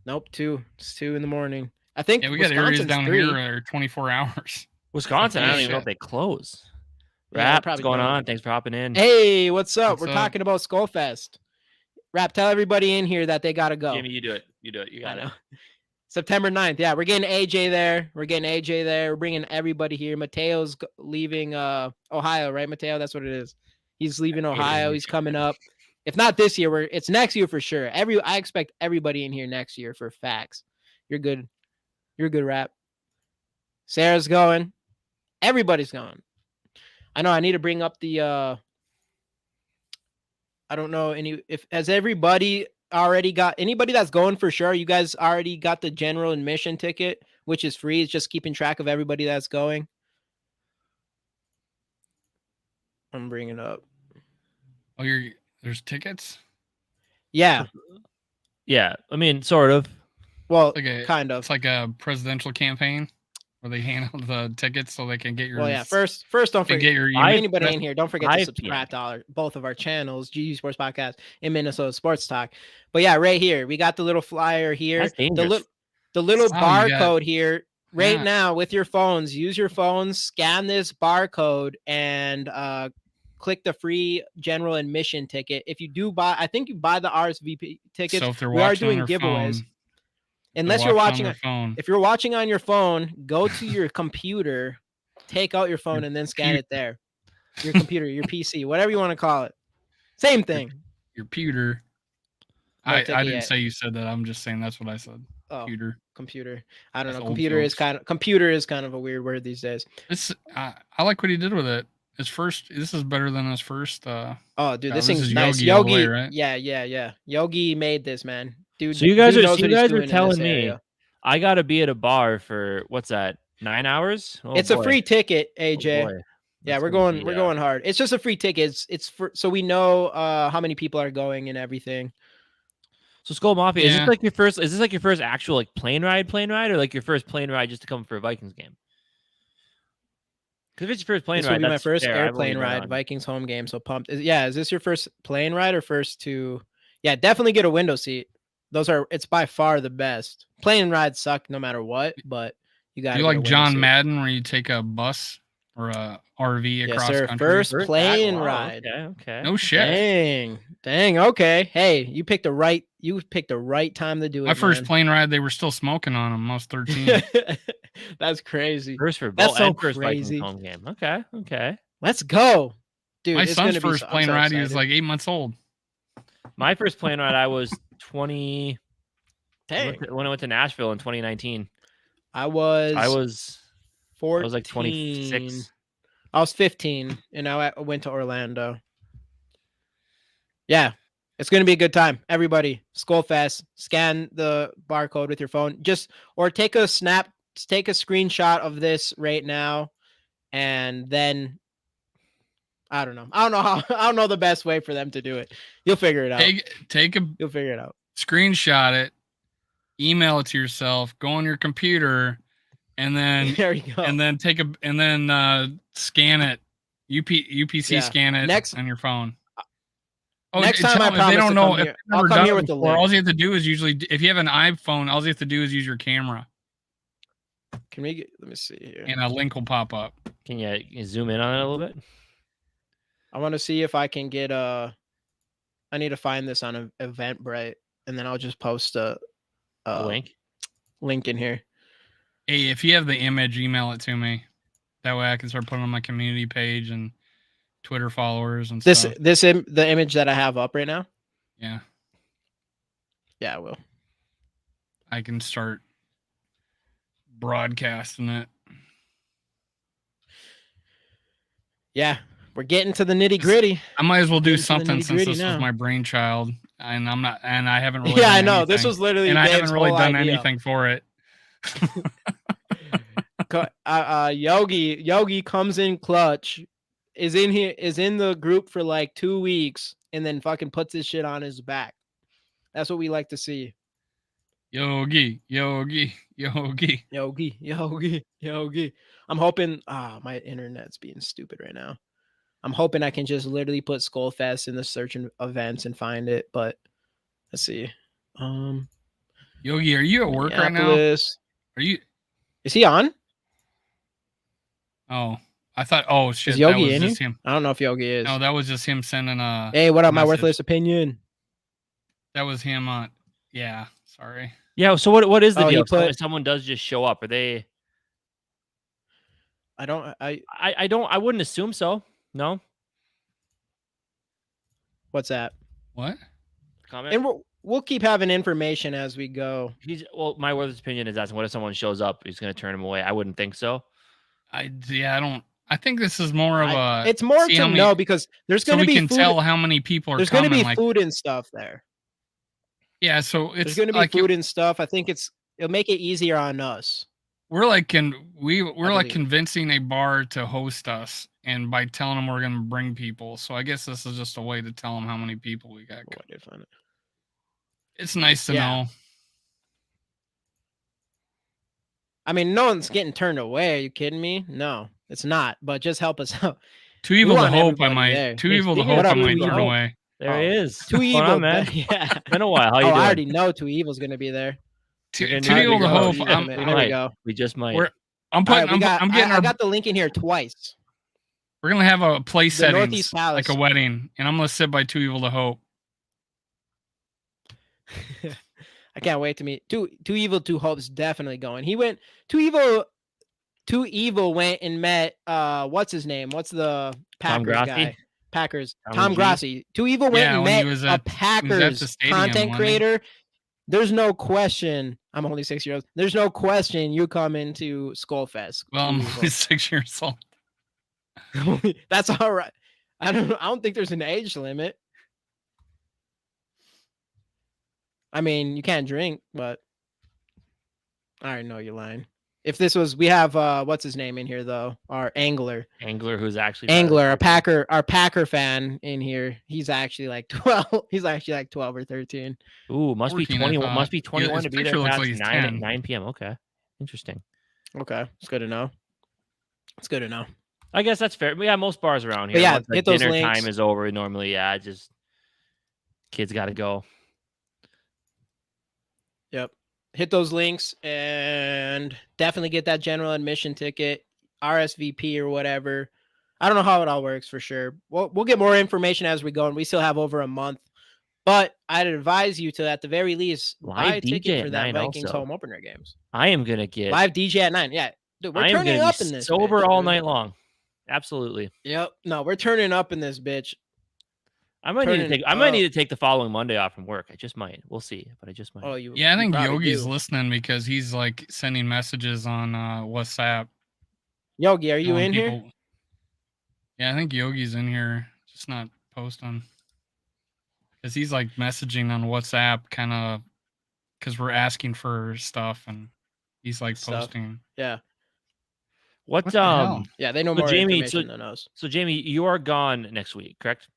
Nope, 2. It's 2 in the morning. I think Yeah, we got areas Wisconsin's down 3. here that are 24 hours. Wisconsin, I don't even know Shit. if they close. Yeah, Rap, what's probably going don't. on? Thanks for hopping in. Hey, what's up? What's We're up? talking about Skol Fest. Rap, tell everybody in here that they gotta go. Jamie, you do it. You do it. You got it. September 9th. Yeah, we're getting AJ there. We're bringing everybody here. Mateo's leaving Ohio, right, Mateo? That's what it is. He's leaving Ohio. He's coming up. If not this year, it's next year for sure. I expect everybody in here next year for facts. You're good. You're good, Rap. Sarah's going. Everybody's going. I know I need to bring up the I don't know has everybody already got anybody that's going for sure? You guys already got the general admission ticket, which is free. It's just keeping track of everybody that's going. I'm bringing it up. Oh, there's tickets? Yeah. Yeah, I mean, sort of. Well, Like kind of. It's like a presidential campaign where they hand out the tickets so they can get your. Well, yeah. First, don't forget. Get your Anybody in here, don't forget to 5 subscribe to both of our channels, GU Sports Podcast and Minnesota Sports Talk. But yeah, right here, we got the little flyer here. That's dangerous. The little Wow, barcode here. Right Yeah. now, with your phones, use your phones, scan this barcode, and click the free general admission ticket. If you do buy, I think you buy the RSVP tickets. So if they're we are watching doing on their giveaways. phone, Unless you're watching on their phone. If you're watching on your phone, go to your computer, take out your phone, and then scan it there. Your computer, your PC, whatever you want to call it. Same thing. Your pewter. No I ticket didn't yet. say you said that. I'm just saying that's what I said. Oh, Pewter. computer. I don't That's know. old Computer is kind of a weird word these days. I like what he did with it. This is better than his first. Oh, dude, this this thing's is nice. Yogi all the way, Yogi, right? yeah. Yogi made this, man. Dude, So you guys dude are knows what he's doing in telling this me area. I got to be at a bar for what's that? 9 hours? Oh, It's boy. a free ticket, Oh, AJ. boy. Yeah, That's we're gonna going. be, We're going hard. It's just a free ticket. It's for so we know how many people are going and everything. So Skol Mafia, Yeah. is this like your first actual like plane ride, or like your first plane ride just to come for a Vikings game? Because if it's your first plane This ride, will be my that's first fair. I've only airplane been ride, on- Vikings home game. So pumped. Is this your first plane ride or first to? Yeah, definitely get a window seat. It's by far the best. Plane rides suck no matter what, but you got. You like John Madden, where you take a bus or a RV across country? First plane Wow, ride. Okay. No shit. Dang. Okay. Hey, you picked the right time to do it. My first plane ride, they were still smoking on them. I was 13. That's crazy. First for That's both so and first crazy. Vikings home game. Okay. Let's go, dude. My it's son's gonna be first plane I'm so ride, he was excited. like 8 months old. My first plane ride, I was 20. Dang. When I went to Nashville in 2019. I was 14. I was like 26. I was 15, and I went to Orlando. Yeah, it's gonna be a good time. Everybody, Skol Fest. Scan the barcode with your phone. Or take a screenshot of this right now, and then I don't know. I don't know the best way for them to do it. You'll figure it out. You'll figure it out. Screenshot it, email it to yourself, go on your computer, and then there you go. And then scan it. UPC scan it on your phone. Next time I promise they don't to know come if here. they've I'll never come done here it with the before, link. all you have to do is if you have an iPhone, all you have to do is use your camera. Let me see here. And a link will pop up. Can you zoom in on it a little bit? I want to see if I can get I need to find this on Eventbrite, and then I'll just post a link in here. Hey, if you have the image, email it to me. That way I can start putting it on my community page and Twitter followers and stuff. The image that I have up right now? Yeah. Yeah, I will. I can start broadcasting it. Yeah, we're getting to the nitty gritty. I might as well do something since this was my brainchild, and I haven't really. Yeah, done I know. anything. This was literally. And I Dave's haven't really whole done idea. anything for it. Yogi comes in clutch, is in the group for like 2 weeks, and then fucking puts his shit on his back. That's what we like to see. Yogi. I'm hoping. My internet's being stupid right now. I'm hoping I can just literally put Skol Fest in the search and events and find it. But let's see. Yogi, are you at work right now? Minneapolis. Are you? Is he on? Oh, I thought. Oh shit, Is Yogi that was in just here? him. I don't know if Yogi is. No, that was just him sending a. Hey, what up, my message. worthless opinion? That was him on. Yeah, sorry. Yeah. So what is the Oh, he deal? put- If someone does just show up, are they? I don't. I wouldn't assume so. No. What's that? What? Comment. And we'll keep having information as we go. My worthless opinion is asking, what if someone shows up? He's going to turn him away. I wouldn't think so. I don't. I think this is more of a. It's more to know because there's going to be so we can food. tell how many people are. There's going to be food and stuff there. Yeah, so it's there's going to be food and stuff. I think it'll make it easier on us. We're like convincing a bar to host us, and by telling them we're going to bring people. So I guess this is just a way to tell them how many people we got. Oh, I did find it. It's nice to know. I mean, no one's getting turned away. Are you kidding me? No, it's not. But just help us out. Too evil to hope I might. Too evil to hope I might turn away. There he is. Too evil, man. Yeah. Been a while. How you doing? I already know Too Evil's going to be there. Too evil to hope. There we go. We just might. I got the link in here twice. We're gonna have a place settings like a wedding, and I'm gonna sit by Too Evil to Hope. I can't wait to meet Too Evil. Too Hope's definitely going. He went. Too Evil went and met. What's his name? What's the Packers guy? Packers. Tom Grassi. Too Evil went and met a Packers content creator. There's no question. I'm only 6 years old. There's no question you come into Skol Fest. Well, I'm only 6 years old. That's all right. I don't think there's an age limit. I mean, you can't drink, but I already know you're lying. If this was, we have what's his name in here though? Our Angler, who's actually our Packer fan in here. He's actually like 12. He's actually like 12 or 13. Ooh, must 14, be 21. Must be 21 to be there past like 9 p.m. Okay, interesting. Okay, it's good to know. It's good to know. I guess that's fair. Yeah, most bars around here. But yeah, hit those dinner links. Time is over normally. Yeah, just kids got to go. Yep. Hit those links and definitely get that general admission ticket, RSVP or whatever. I don't know how it all works for sure. We'll get more information as we go, and we still have over a month. But I'd advise you to, at the very least, buy a ticket for that Vikings home opener games. I am gonna get live DJ at 9. Yeah, dude, we're turning up in this. Sober bitch, all night long. Absolutely. Yep. No, we're turning up in this bitch. I might need to take the following Monday off from work. I just might. We'll see, but I just might. I think Yogi's listening because he's like sending messages on WhatsApp. Yogi, are you in here? Yeah, I think Yogi's in here, just not posting. Because he's like messaging on WhatsApp, kind of, because we're asking for stuff, and he's like posting. Yeah. What the hell? Yeah, they know more information than us. So Jamie, you are gone next week, correct?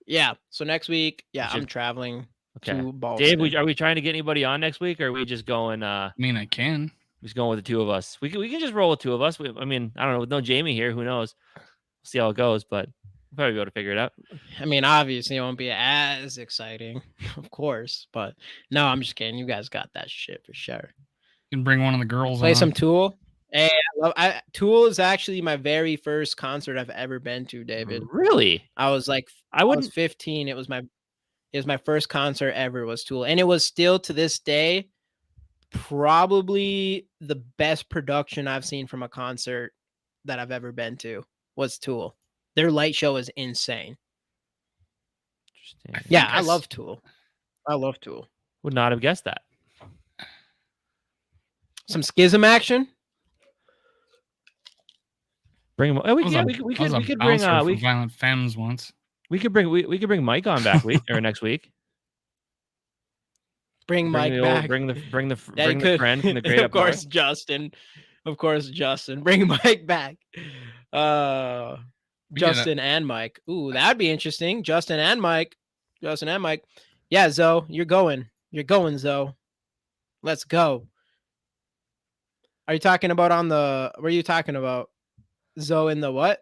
Yeah. So next week, I'm traveling to Boston. Dave, are we trying to get anybody on next week, or are we just going? I mean, I can. Just going with the two of us. We can just roll with two of us. I mean, I don't know. With no Jamie here, who knows? We'll see how it goes, but we'll probably be able to figure it out. I mean, obviously, it won't be as exciting, of course. But no, I'm just kidding. You guys got that shit for sure. You can bring one of the girls. Play some Tool. Hey, Tool is actually my very first concert I've ever been to, David. Really? I was 15. It was my first concert ever was Tool. And it was still to this day probably the best production I've seen from a concert that I've ever been to was Tool. Their light show is insane. Interesting. Yeah, I love Tool. Would not have guessed that. Some Schism action. Bring him. We could bring Violent Femmes once. We could bring Mike on next week. Bring Mike back. Bring the friend from the great. Of course, Justin. Bring Mike back. Justin and Mike. Ooh, that'd be interesting. Justin and Mike. Yeah, Zoe, you're going. Zoe. Let's go. Are you talking about were you talking about Zoe in the what?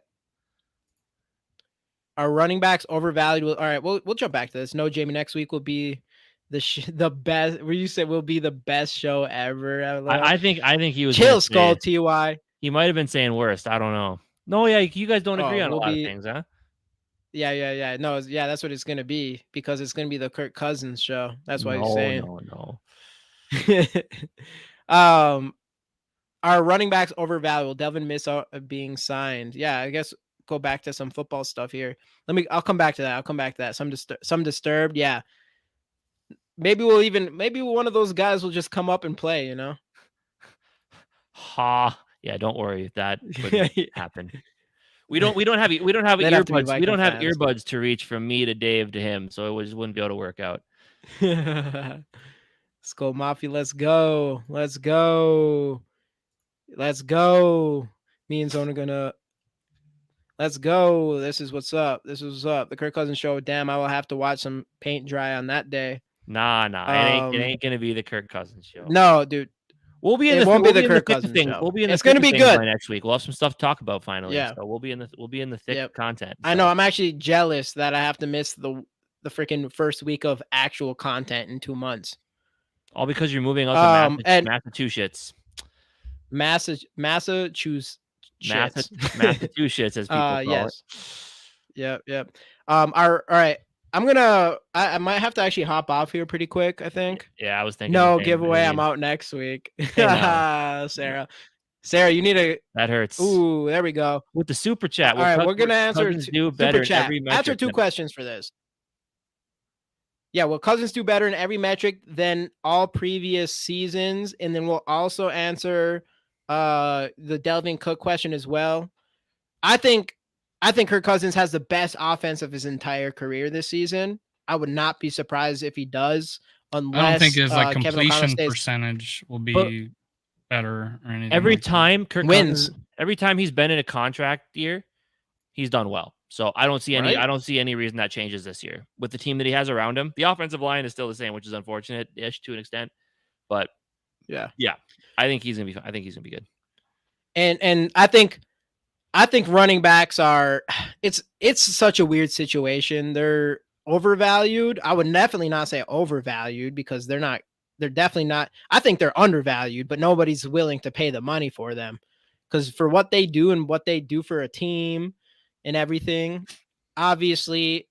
Are running backs overvalued? All right, we'll jump back to this. No, Jamie, next week will be the best. Where you said will be the best show ever. I think he was chill, Skol Ty. He might have been saying worst. I don't know. No, yeah, you guys don't agree on a lot of things, huh? Yeah. No, yeah, that's what it's gonna be because it's gonna be the Kirk Cousins show. That's why he's saying. No. Are running backs overvalued? Will Delvin miss out being signed? Yeah, I guess go back to some football stuff here. I'll come back to that. Some disturbed. Yeah. Maybe one of those guys will just come up and play, you know? Yeah, don't worry. That wouldn't happen. We don't have earbuds. We don't have earbuds to reach from me to Dave to him, so it just wouldn't be able to work out. Skol Mafia, let's go. Me and Zone are gonna. Let's go. This is what's up. The Kirk Cousins show. Damn, I will have to watch some paint dry on that day. Nah. It ain't gonna be the Kirk Cousins show. No, dude. We'll be in it the won't be the Kirk Cousins thing. show. We'll be in it's gonna be good by next week. We'll have some stuff to talk about finally. Yeah. So we'll be in the thick content. So. I know. I'm actually jealous that I have to miss the freaking first week of actual content in 2 months. All because you're moving out to Massachusetts. Massachusetts, as people call it. Yep. All right. I might have to actually hop off here pretty quick, I think. Yeah, I was thinking. No giveaway. I'm out next week. Sarah, you need a. That hurts. Ooh, there we go. With the super chat. All right, we're gonna answer super chat. Answer 2 questions for this. Yeah, will Cousins do better in every metric than all previous seasons? And then we'll also answer the Delvin Cook question as well. I think Kirk Cousins has the best offense of his entire career this season. I would not be surprised if he does, unless I don't think his completion percentage will be better or anything. Every time Kirk wins, every time he's been in a contract year, he's done well. So I don't see any reason that changes this year with the team that he has around him. The offensive line is still the same, which is unfortunate-ish to an extent, but yeah, I think he's gonna be. I think he's gonna be good. And I think running backs are. It's such a weird situation. They're overvalued. I would definitely not say overvalued because they're not. They're definitely not. I think they're undervalued, but nobody's willing to pay the money for them because for what they do and what they do for a team. And everything, obviously,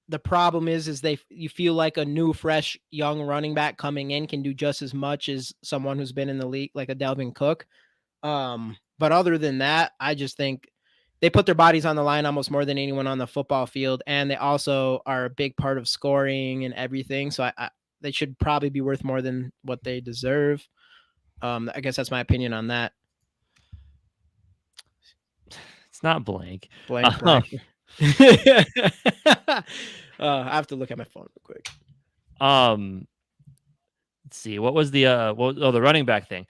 the problem is you feel like a new, fresh, young running back coming in can do just as much as someone who's been in the league, like a Delvin Cook. But other than that, I just think they put their bodies on the line almost more than anyone on the football field, and they also are a big part of scoring and everything. So they should probably be worth more than what they deserve. I guess that's my opinion on that. Not blank. I have to look at my phone real quick. Let's see. What was the the running back thing?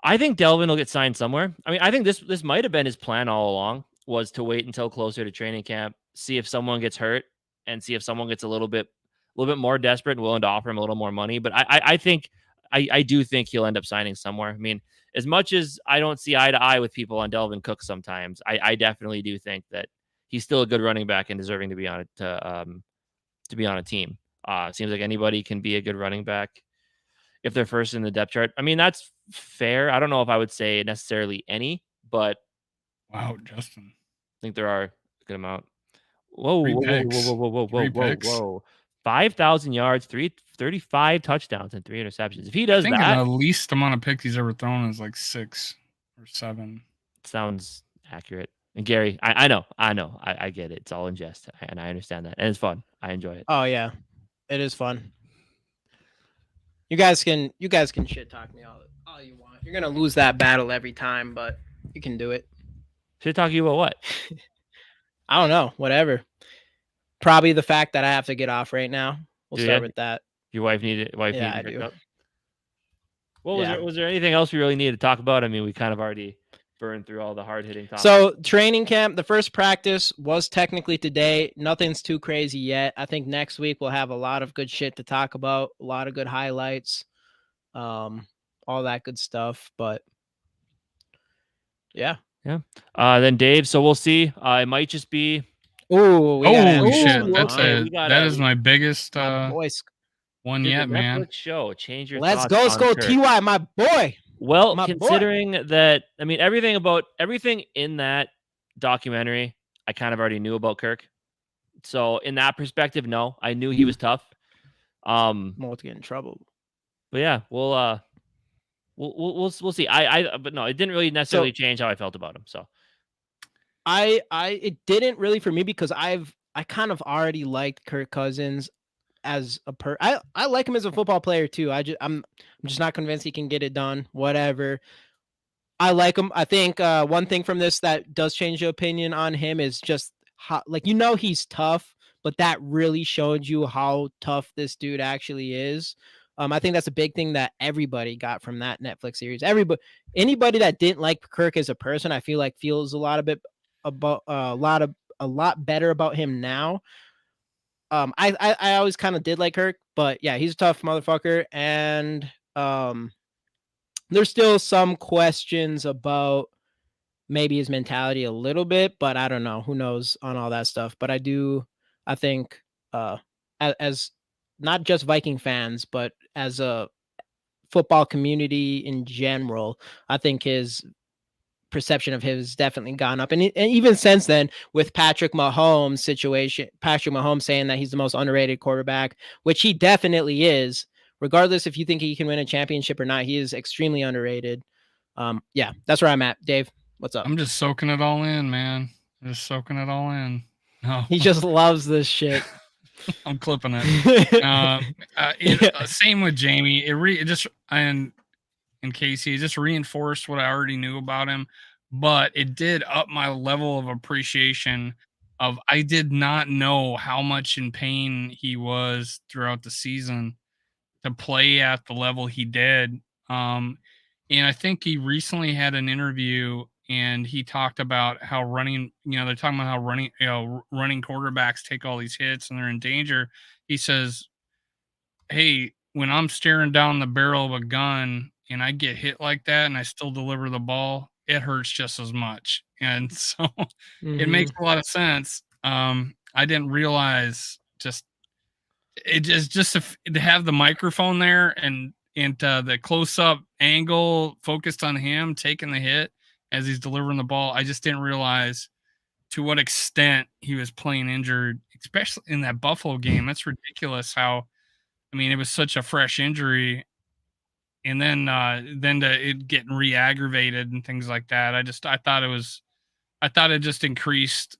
I think Delvin will get signed somewhere. I mean, I think this might have been his plan all along, was to wait until closer to training camp, see if someone gets hurt, and see if someone gets a little bit more desperate and willing to offer him a little more money. But I do think he'll end up signing somewhere. I mean, as much as I don't see eye to eye with people on Delvin Cook sometimes, I definitely do think that he's still a good running back and deserving to be on a team. Seems like anybody can be a good running back if they're first in the depth chart. I mean, that's fair. I don't know if I would say necessarily any, but wow, Justin, I think there are a good amount. Whoa. 5,000 yards, 35 touchdowns, and 3 interceptions. If he does that, the least amount of picks he's ever thrown is like 6 or 7. Sounds accurate. And Gary, I know, I get it. It's all in jest, and I understand that, and it's fun. I enjoy it. Oh yeah, it is fun. You guys can shit talk me all you want. You're gonna lose that battle every time, but you can do it. Shit talk you about what? I don't know. Whatever. Probably the fact that I have to get off right now. We'll start with that. Your wife needed. Yeah, I do. Up? Well, was there anything else we really needed to talk about? I mean, we kind of already burned through all the hard hitting topics. So training camp, the first practice was technically today. Nothing's too crazy yet. I think next week we'll have a lot of good shit to talk about. A lot of good highlights, all that good stuff. But yeah. Then Dave. So we'll see. It might just be Oh, shit! That is my biggest one yet, man. Netflix show. Change your Let's thoughts go, on Kirk. TY, my boy. Well, My considering that, I mean, everything in that documentary, I kind of already knew about Kirk. So in that perspective, no, I knew he was tough. Won't get in trouble. But yeah, we'll see. But no, it didn't really necessarily change how I felt about him. So it didn't really for me because I kind of already liked Kirk Cousins as a I like him as a football player too. I'm just not convinced he can get it done. Whatever. I like him. I think one thing from this that does change your opinion on him is just how, like, he's tough, but that really showed you how tough this dude actually is. I think that's a big thing that everybody got from that Netflix series. Anybody that didn't like Kirk as a person, I feel like feels a lot better about him now. I always kind of did like Kirk, but yeah, he's a tough motherfucker, and there's still some questions about maybe his mentality a little bit, but I don't know. Who knows on all that stuff? But I think as not just Viking fans, but as a football community in general, I think his perception of him has definitely gone up. And even since then, with Patrick Mahomes' situation, Patrick Mahomes saying that he's the most underrated quarterback, which he definitely is. Regardless if you think he can win a championship or not, he is extremely underrated. Yeah, that's where I'm at. Dave, what's up? I'm just soaking it all in, man. I'm just soaking it all in. No, he just loves this shit. I'm clipping it. Same with Jamie. And Casey, it just reinforced what I already knew about him, but it did up my level of appreciation of, I did not know how much in pain he was throughout the season to play at the level he did. And I think he recently had an interview and he talked about how running quarterbacks take all these hits and they're in danger. He says, hey, when I'm staring down the barrel of a gun and I get hit like that and I still deliver the ball, it hurts just as much. And so it makes a lot of sense. I didn't realize to have the microphone there and the close-up angle focused on him taking the hit as he's delivering the ball. I just didn't realize to what extent he was playing injured, especially in that Buffalo game. That's ridiculous how, I mean, it was such a fresh injury, and then it getting re-aggravated and things like that. I thought it just increased,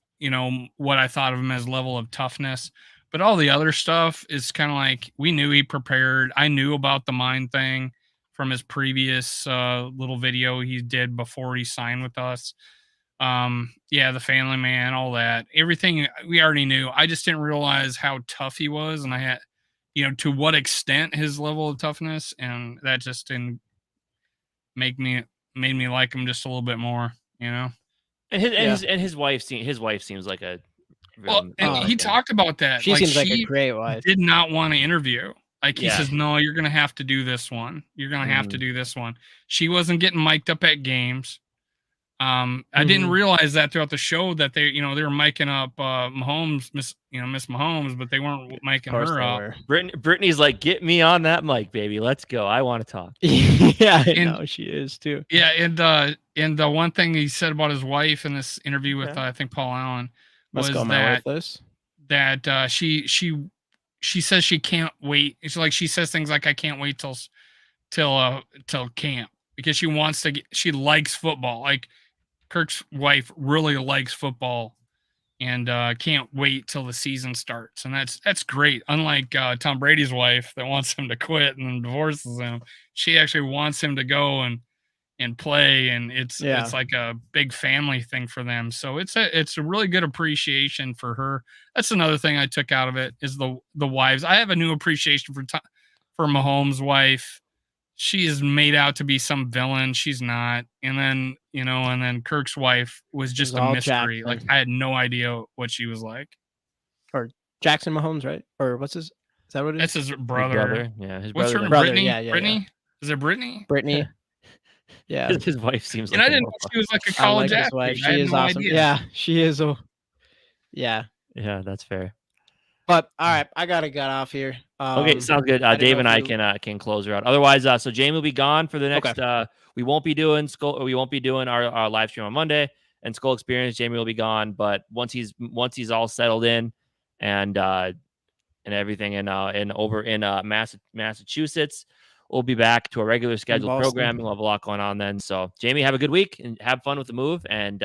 what I thought of him as level of toughness. But all the other stuff is kind of like, we knew he prepared. I knew about the mind thing from his previous little video he did before he signed with us. The family man, all that, everything we already knew. I just didn't realize how tough he was, and I had, to what extent his level of toughness, and that just didn't made me like him just a little bit more, And his wife seems like a. He talked about that. She seems like a great wife. Did not want to interview. Like he says, no, you're gonna have to do this one. You're gonna have to do this one. She wasn't getting mic'd up at games. I didn't realize that throughout the show that they were miking up Mahomes, Miss Mahomes, but they weren't miking her up. Brittany's like, get me on that mic, baby. Let's go. I want to talk. Yeah, I know she is too. Yeah, and the one thing he said about his wife in this interview with I think Paul Allen was that she says she can't wait. It's like she says things like, I can't wait till camp because she likes football. Like Kirk's wife really likes football and can't wait till the season starts. And that's great. Unlike Tom Brady's wife that wants him to quit and then divorces him, she actually wants him to go and play. And it's like a big family thing for them. So it's a really good appreciation for her. That's another thing I took out of it is the wives. I have a new appreciation for Mahomes' wife. She is made out to be some villain. She's not. And then, and then Kirk's wife was just a mystery. Like I had no idea what she was like. Or Jackson Mahomes, right? Or what's his? Is that what it is? That's his brother. Yeah, his what's brother. her Brittany? Yeah. Brittany? Is it Brittany? Brittany. Yeah. His wife seems like. And I didn't know she was like a college athlete. She is awesome. Idea. Yeah, she is. Yeah. Yeah, that's fair. But all right, I gotta get off here. Okay, sounds good. Dave and I can close her out. Otherwise, so Jamie will be gone for the next. Okay. We won't be doing we won't be doing our live stream on Monday, and Skol Experience. Jamie will be gone, but once he's all settled in, and everything, and over in Massachusetts, we'll be back to a regular scheduled programming. We'll have a lot going on then. So Jamie, have a good week and have fun with the move, and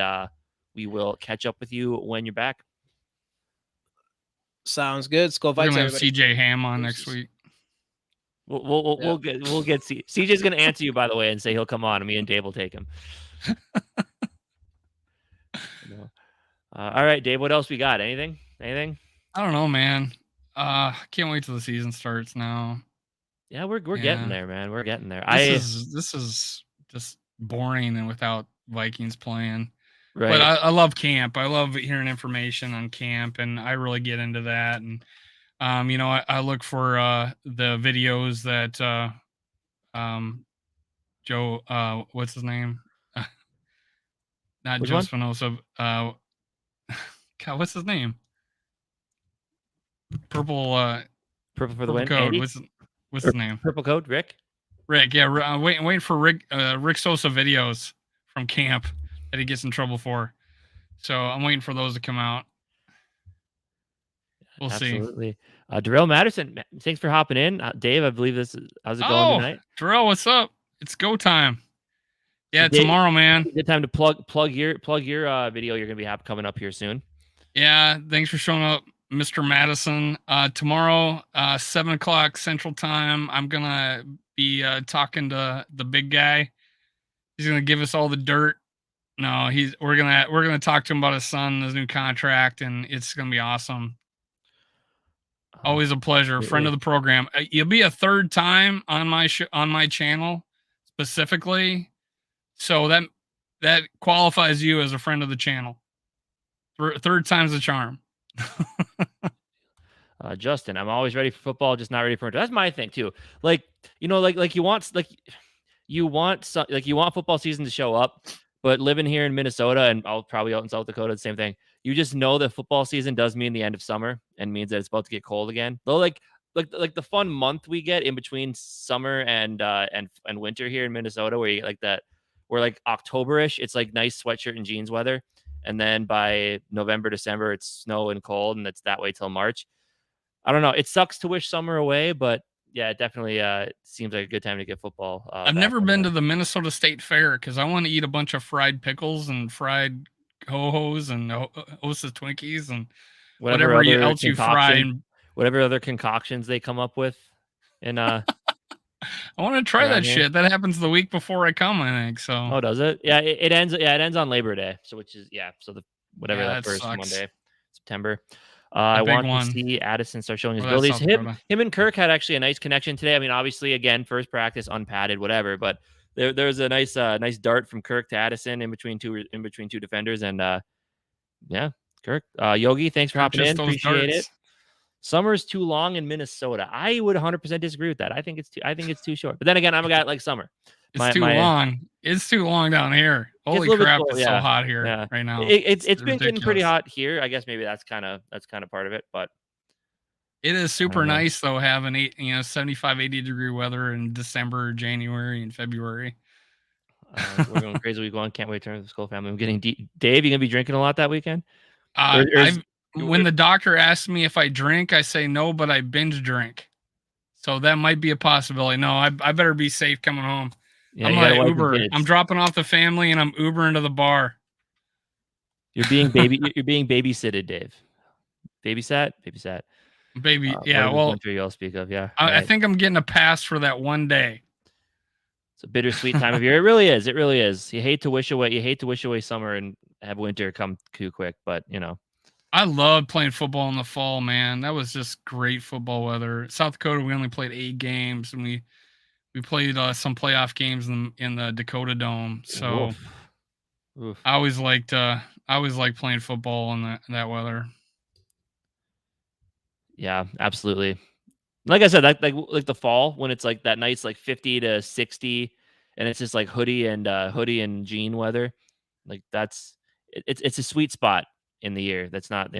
we will catch up with you when you're back. Sounds good. Skol Vikings. We're gonna have CJ Ham on next week. We'll get CJ's gonna answer you, by the way, and say he'll come on, and me and Dave will take him. All right, Dave. What else we got? Anything? I don't know, man. Can't wait till the season starts now. Yeah, we're getting there, man. We're getting there. This is just boring and without Vikings playing. Right. But I love camp. I love hearing information on camp, and I really get into that. And I look for the videos that Joe, what's his name? Not Joe Spinoza. God, what's his name? Purple for the win. Code. What's his name? Purple Code. Rick. Yeah. Waiting for Rick Sosa videos from camp that he gets in trouble for. So I'm waiting for those to come out. We'll see. Absolutely. Darrell Madison, thanks for hopping in. Dave, I believe how's it going tonight? Darrell, what's up? It's go time. Yeah, so tomorrow, man. Good time to plug your video you're gonna be coming up here soon. Yeah, thanks for showing up, Mr. Madison. Tomorrow, 7:00 Central Time, I'm gonna be talking to the big guy. He's gonna give us all the dirt. No, we're gonna talk to him about his son, his new contract, and it's gonna be awesome. Always a pleasure. Friend of the program. You'll be a third time on my channel specifically, so that qualifies you as a friend of the channel. Third time's the charm. Justin, I'm always ready for football, just not ready for it. That's my thing too. You want football season to show up, but living here in Minnesota, and I'll probably out in South Dakota, the same thing. You just know that football season does mean the end of summer and means that it's about to get cold again. Though, like the fun month we get in between summer and winter here in Minnesota, where you get like that, where like October-ish, it's like nice sweatshirt and jeans weather, and then by November, December, it's snow and cold, and it's that way till March. I don't know. It sucks to wish summer away, but yeah, it definitely seems like a good time to get football. I've never been to the Minnesota State Fair because I want to eat a bunch of fried pickles and fried ho-hos and Osa's Twinkies and whatever else you fry. Whatever other concoctions they come up with. And I want to try that shit. That happens the week before I come, I think. So. Oh, does it? Yeah, it ends. Yeah, it ends on Labor Day. So that first Monday, September. I want to see Addison start showing his abilities. Him and Kirk had actually a nice connection today. I mean, obviously, again, first practice, unpadded, whatever. But there's a nice dart from Kirk to Addison in between two defenders, and Kirk, Yogi, thanks for hopping in. Appreciate it. Summer's too long in Minnesota. I would 100% disagree with that. I think it's too short. But then again, I'm a guy that likes summer. It's too long. It's too long down here. Holy crap! It's so hot here right now. It's been getting pretty hot here. I guess maybe that's kind of part of it. But it is super nice though, having 75, 80 degree weather in December, January, and February. We're going crazy. We're going. Can't wait to turn to the Skol family. I'm getting deep. Dave, you gonna be drinking a lot that weekend? When the doctor asks me if I drink, I say no, but I binge drink. So that might be a possibility. No, I better be safe coming home. Yeah, I'm like Uber. I'm dropping off the family and I'm Ubering to the bar. You're being babysitted, Dave. Babysat. Baby, yeah. Well, you'll speak of, yeah. I think I'm getting a pass for that one day. It's a bittersweet time of year. It really is. It really is. You hate to wish away summer and have winter come too quick, but I love playing football in the fall, man. That was just great football weather. South Dakota, we only played 8 games, and we played some playoff games in the Dakota Dome. So Oof. I always liked playing football in that weather. Yeah, absolutely. Like I said, like the fall when it's like that nice 50 to 60, and it's just like hoodie and jean weather. Like it's a sweet spot in the year. That's not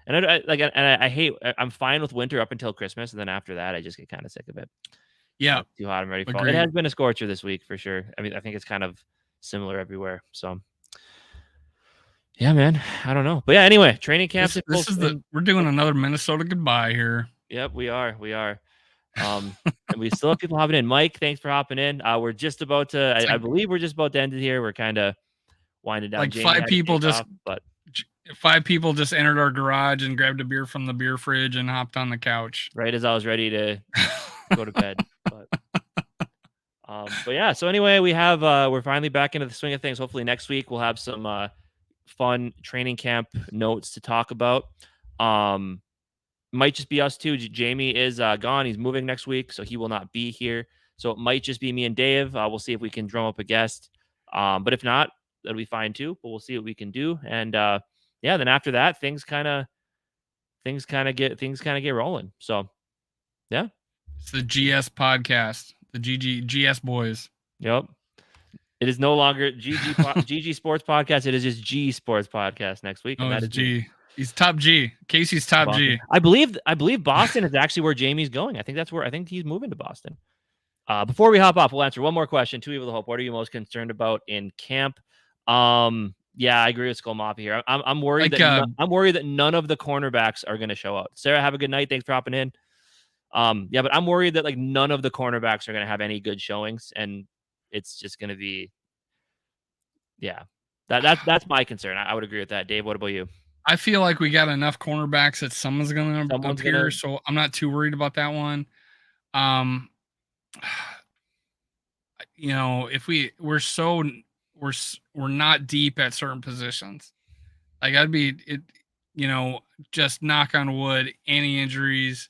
And I hate. I'm fine with winter up until Christmas, and then after that, I just get kind of sick of it. Yeah, too hot. I'm ready for fall. agreed. It has been a scorcher this week for sure. I mean, I think it's kind of similar everywhere. So, yeah, man, I don't know, but yeah. Anyway, training camps. We're doing another Minnesota goodbye here. Yep, we are. And we still have people hopping in. Mike, thanks for hopping in. We're just about to. I believe we're just about to end it here. We're kind of winding down. Like Jamie 5 people just. Off, but 5 people just entered our garage and grabbed a beer from the beer fridge and hopped on the couch right as I was ready to go to bed. But yeah. So anyway, we're finally back into the swing of things. Hopefully next week we'll have some fun training camp notes to talk about. Might just be us two. Jamie is gone. He's moving next week, so he will not be here. So it might just be me and Dave. We'll see if we can drum up a guest. But if not, that'll be fine too. But we'll see what we can do. And yeah, then after that, things kind of get rolling. So yeah, it's the GS podcast, the GS boys. Yep. It is no longer GG Sports Podcast. It is just G Sports Podcast next week. Oh, it's G. Me. He's top G. Casey's top Boston. G. I believe Boston is actually where Jamie's going. I think he's moving to Boston. Before we hop off, we'll answer one more question. 2 Evil the Hope. What are you most concerned about in camp? Yeah, I agree with Skol Mafia here. I'm worried I'm worried that none of the cornerbacks are going to show out. Sarah, have a good night. Thanks for hopping in. Yeah, but I'm worried that none of the cornerbacks are going to have any good showings, and it's just going to be, yeah, that's my concern. I would agree with that. Dave, what about you? I feel like we got enough cornerbacks that someone's going to appear, so I'm not too worried about that one. If we're not deep at certain positions. Like just knock on wood, any injuries.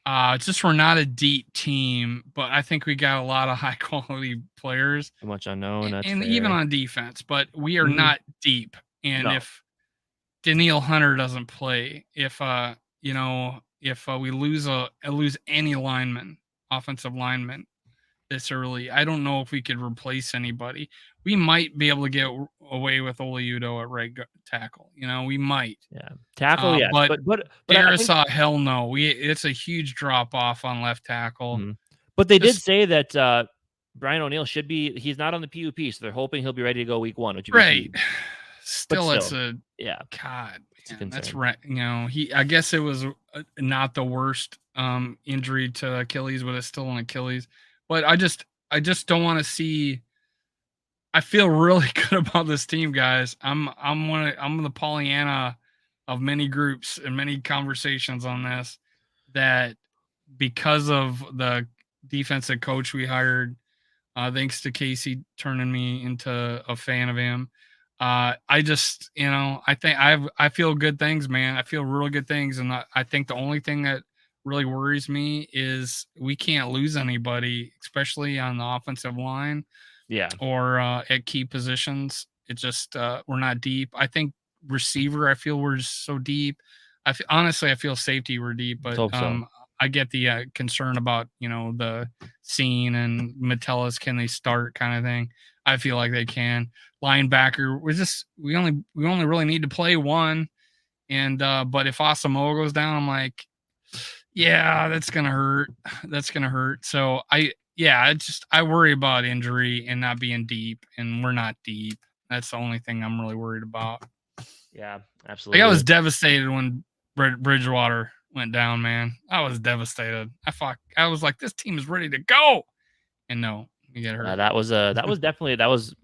It's just we're not a deep team, but I think we got a lot of high quality players. Too much unknown, and even on defense, but we are not deep. And if Daniil Hunter doesn't play, if we lose any lineman, offensive lineman this early, I don't know if we could replace anybody. We might be able to get away with Oliudo at right tackle. We might. Yeah, tackle. Yeah, but Darisaw, hell no. It's a huge drop off on left tackle. Mm-hmm. But they did say that Brian O'Neill should be. He's not on the PUP, so they're hoping he'll be ready to go week 1. Which would be right. Still, it's a God. Man, that's right. I guess it was not the worst injury to Achilles, but it's still an Achilles. But I just don't want to see. I feel really good about this team, guys. I'm the Pollyanna of many groups and many conversations on this. That because of the defensive coach we hired, thanks to Casey turning me into a fan of him. I just, I think I feel good things, man. I feel really good things. And I think the only thing that really worries me is we can't lose anybody, especially on the offensive line. Yeah. Or at key positions. It just, we're not deep. I think receiver, I feel we're just so deep. Honestly, I feel safety we're deep, but I get the concern about, the scene and Metellus, can they start kind of thing. I feel like they can. Linebacker, we only really need to play one. And but if Asamoah goes down, I'm like, yeah, that's gonna hurt. So I worry about injury and not being deep, and we're not deep. That's the only thing I'm really worried about. Yeah, absolutely. I was devastated when Bridgewater went down, man. I was devastated. I was like, this team is ready to go, and no. You get hurt. That was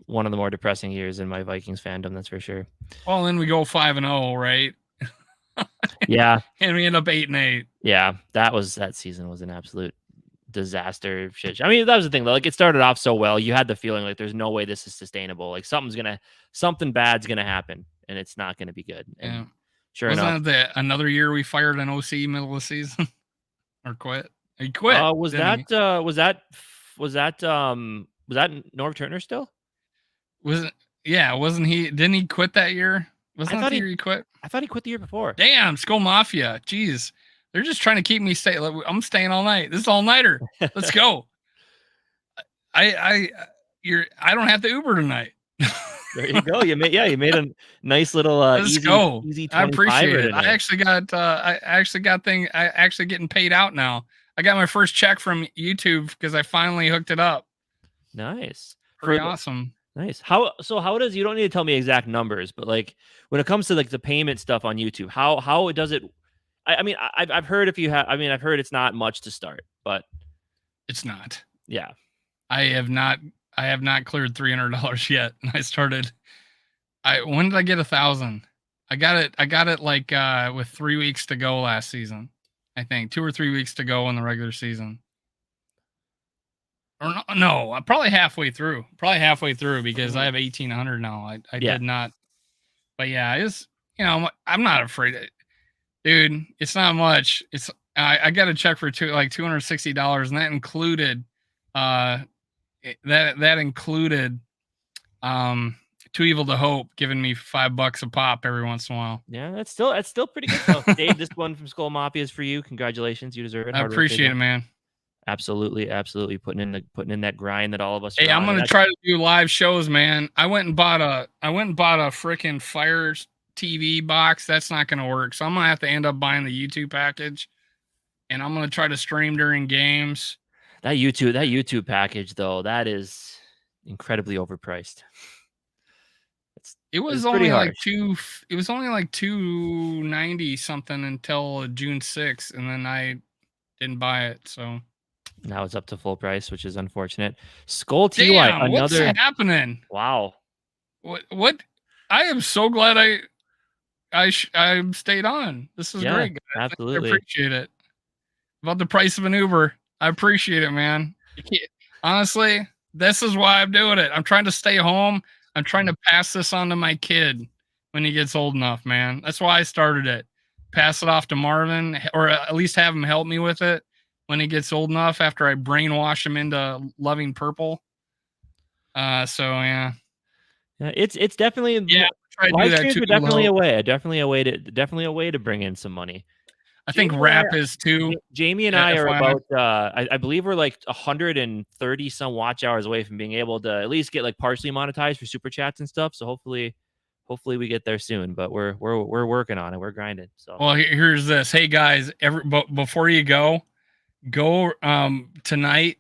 one of the more depressing years in my Vikings fandom. That's for sure. Well, then we go 5-0, right? Yeah, and we end up 8-8. Yeah, that season was an absolute disaster. Shit. I mean, that was the thing though. Like it started off so well, you had the feeling like there's no way this is sustainable. Like something bad's gonna happen, and it's not gonna be good. And yeah. Sure Wasn't enough, that another year we fired an OC middle of the season or quit? He quit. Was that Norv Turner still? Wasn't he? Didn't he quit that year? Wasn't that the year he quit? I thought he quit the year before. Damn, Skol Mafia. Jeez. They're just trying to keep me stay. I'm staying all night. This is all nighter. Let's go. I don't have to Uber tonight. There you go. You made a nice little easy 25. I appreciate it. I actually getting paid out now. I got my first check from YouTube because I finally hooked it up. Nice. Pretty awesome. Nice. How does, you don't need to tell me exact numbers, but like when it comes to like the payment stuff on YouTube, how does it? I mean, I've heard I've heard it's not much to start, but it's not. Yeah. I have not cleared $300 yet. And I started, when did I get 1,000? I got it like with 3 weeks to go last season. I think 2 or 3 weeks to go in the regular season. Or no, probably halfway through because I have 1,800 now. I did not, but yeah, it's, I'm not afraid. Dude, it's not much. It's, I got a check for $260, and that included, that included, Too Evil to Hope giving me $5 a pop every once in a while. Yeah, that's still pretty good stuff. Dave, this one from Skol Mafia is for you. Congratulations, you deserve it. I appreciate it, man. Absolutely putting in that grind that all of us. Hey, I'm gonna try to do live shows, man. I went and bought a freaking Fire TV box. That's not gonna work, so I'm gonna have to end up buying the YouTube package, and I'm gonna try to stream during games. That YouTube package, though, that is incredibly overpriced. It was only like $290 something until June 6th, and then I didn't buy it. So now it's up to full price, which is unfortunate. Skol TY, what's happening? Wow. What? I am so glad I stayed on. This is great, guys. Absolutely. I appreciate it. About the price of an Uber. I appreciate it, man. Honestly, this is why I'm doing it. I'm trying to stay home. I'm trying to pass this on to my kid when he gets old enough, man. That's why I started it. Pass it off to Marvin, or at least have him help me with it when he gets old enough after I brainwash him into loving purple. So yeah. Yeah, it's definitely live streams are definitely a way to bring in some money. I think rap is too. Jamie and I are about I believe we're like 130 some watch hours away from being able to at least get like partially monetized for super chats and stuff. So hopefully we get there soon, but we're working on it. We're grinding. So well, here's this. Hey guys, before you go tonight,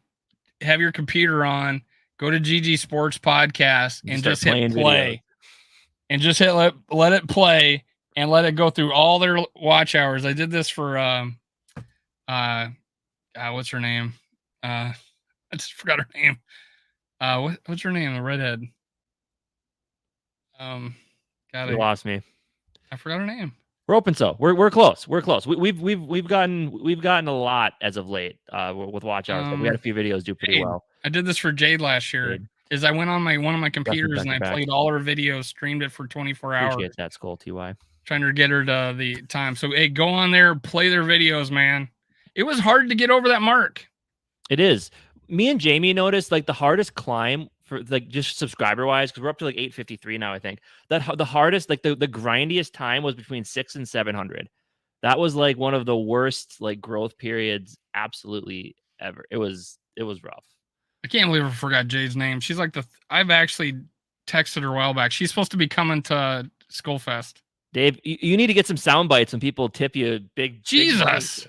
have your computer on, go to GG Sports Podcast and just hit play videos. And just hit let it play and let it go through all their watch hours. I did this for what's her name? I just forgot her name. What's her name? The redhead. You lost me. I forgot her name. We're open, so we're close. We're close. We've gotten a lot as of late with watch hours. We had a few videos do pretty well. I did this for Jade last year. Is I went on one of my computers and I played all her videos, streamed it for 24 hours. Appreciate that, Skol TY. Trying to get her to the time. So hey, go on there, play their videos, man. It was hard to get over that mark. It is. Me and Jamie noticed like the hardest climb for like just subscriber wise, because we're up to like 853 now. I think that the hardest, like the grindiest time was between 600 and 700. That was like one of the worst like growth periods absolutely ever. It was rough. I can't believe I forgot Jade's name. She's like I've actually texted her a while back. She's supposed to be coming to Skullfest. Dave, you need to get some sound bites when people tip you big. Jesus.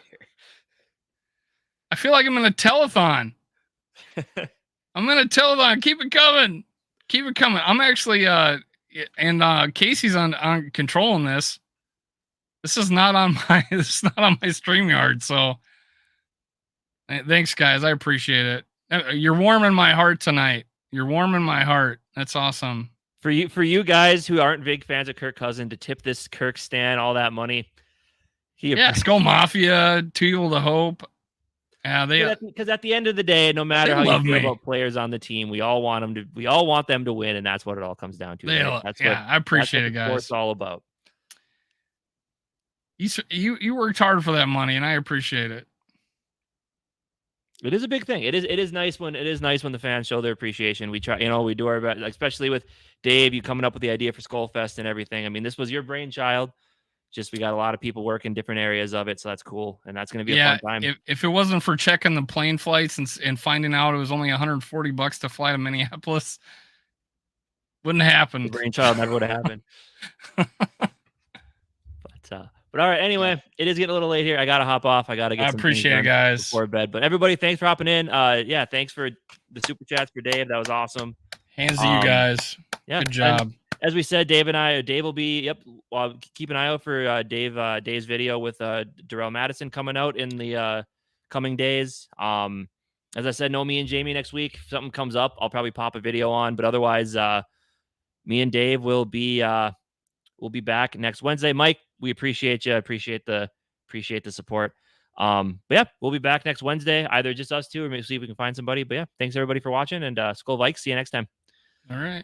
I feel like I'm in a telethon. Keep it coming. I'm actually and Casey's on controlling this. This is not on my StreamYard. So thanks guys. I appreciate it. You're warming my heart tonight. You're warming my heart. That's awesome. For you guys who aren't big fans of Kirk Cousins, to tip this Kirk stan all that money. Skol Mafia, Too Evil to Hope. Yeah, because at the end of the day, no matter how you feel about players on the team, we all want them to win, and that's what it all comes down to. Right? I appreciate it, guys. It's all about. You worked hard for that money, and I appreciate it. It is a big thing. It is nice when the fans show their appreciation. We try, we do our best, especially with Dave, you coming up with the idea for Skullfest and everything. I mean, this was your brainchild. Just we got a lot of people working different areas of it, so that's cool, and that's going to be a fun time. If it wasn't for checking the plane flights and finding out it was only $140 to fly to Minneapolis, Wouldn't happen. The brainchild never would have happened. But all right. Anyway, it is getting a little late here. I gotta hop off. I gotta get. I appreciate it, guys. Before bed. But everybody, thanks for hopping in. Yeah, thanks for the super chats for Dave. That was awesome. Hands to you guys. Yeah, good job. And as we said, Dave will be. Yep. Keep an eye out for Dave's video with Darrell Madison coming out in the coming days. As I said, no me and Jamie next week. If something comes up, I'll probably pop a video on. But otherwise, me and Dave will be back next Wednesday. Mike, we appreciate you. Appreciate the support. But yeah, we'll be back next Wednesday. Either just us two, or maybe see if we can find somebody. But yeah, thanks everybody for watching, and Skol Vikes. See you next time. All right.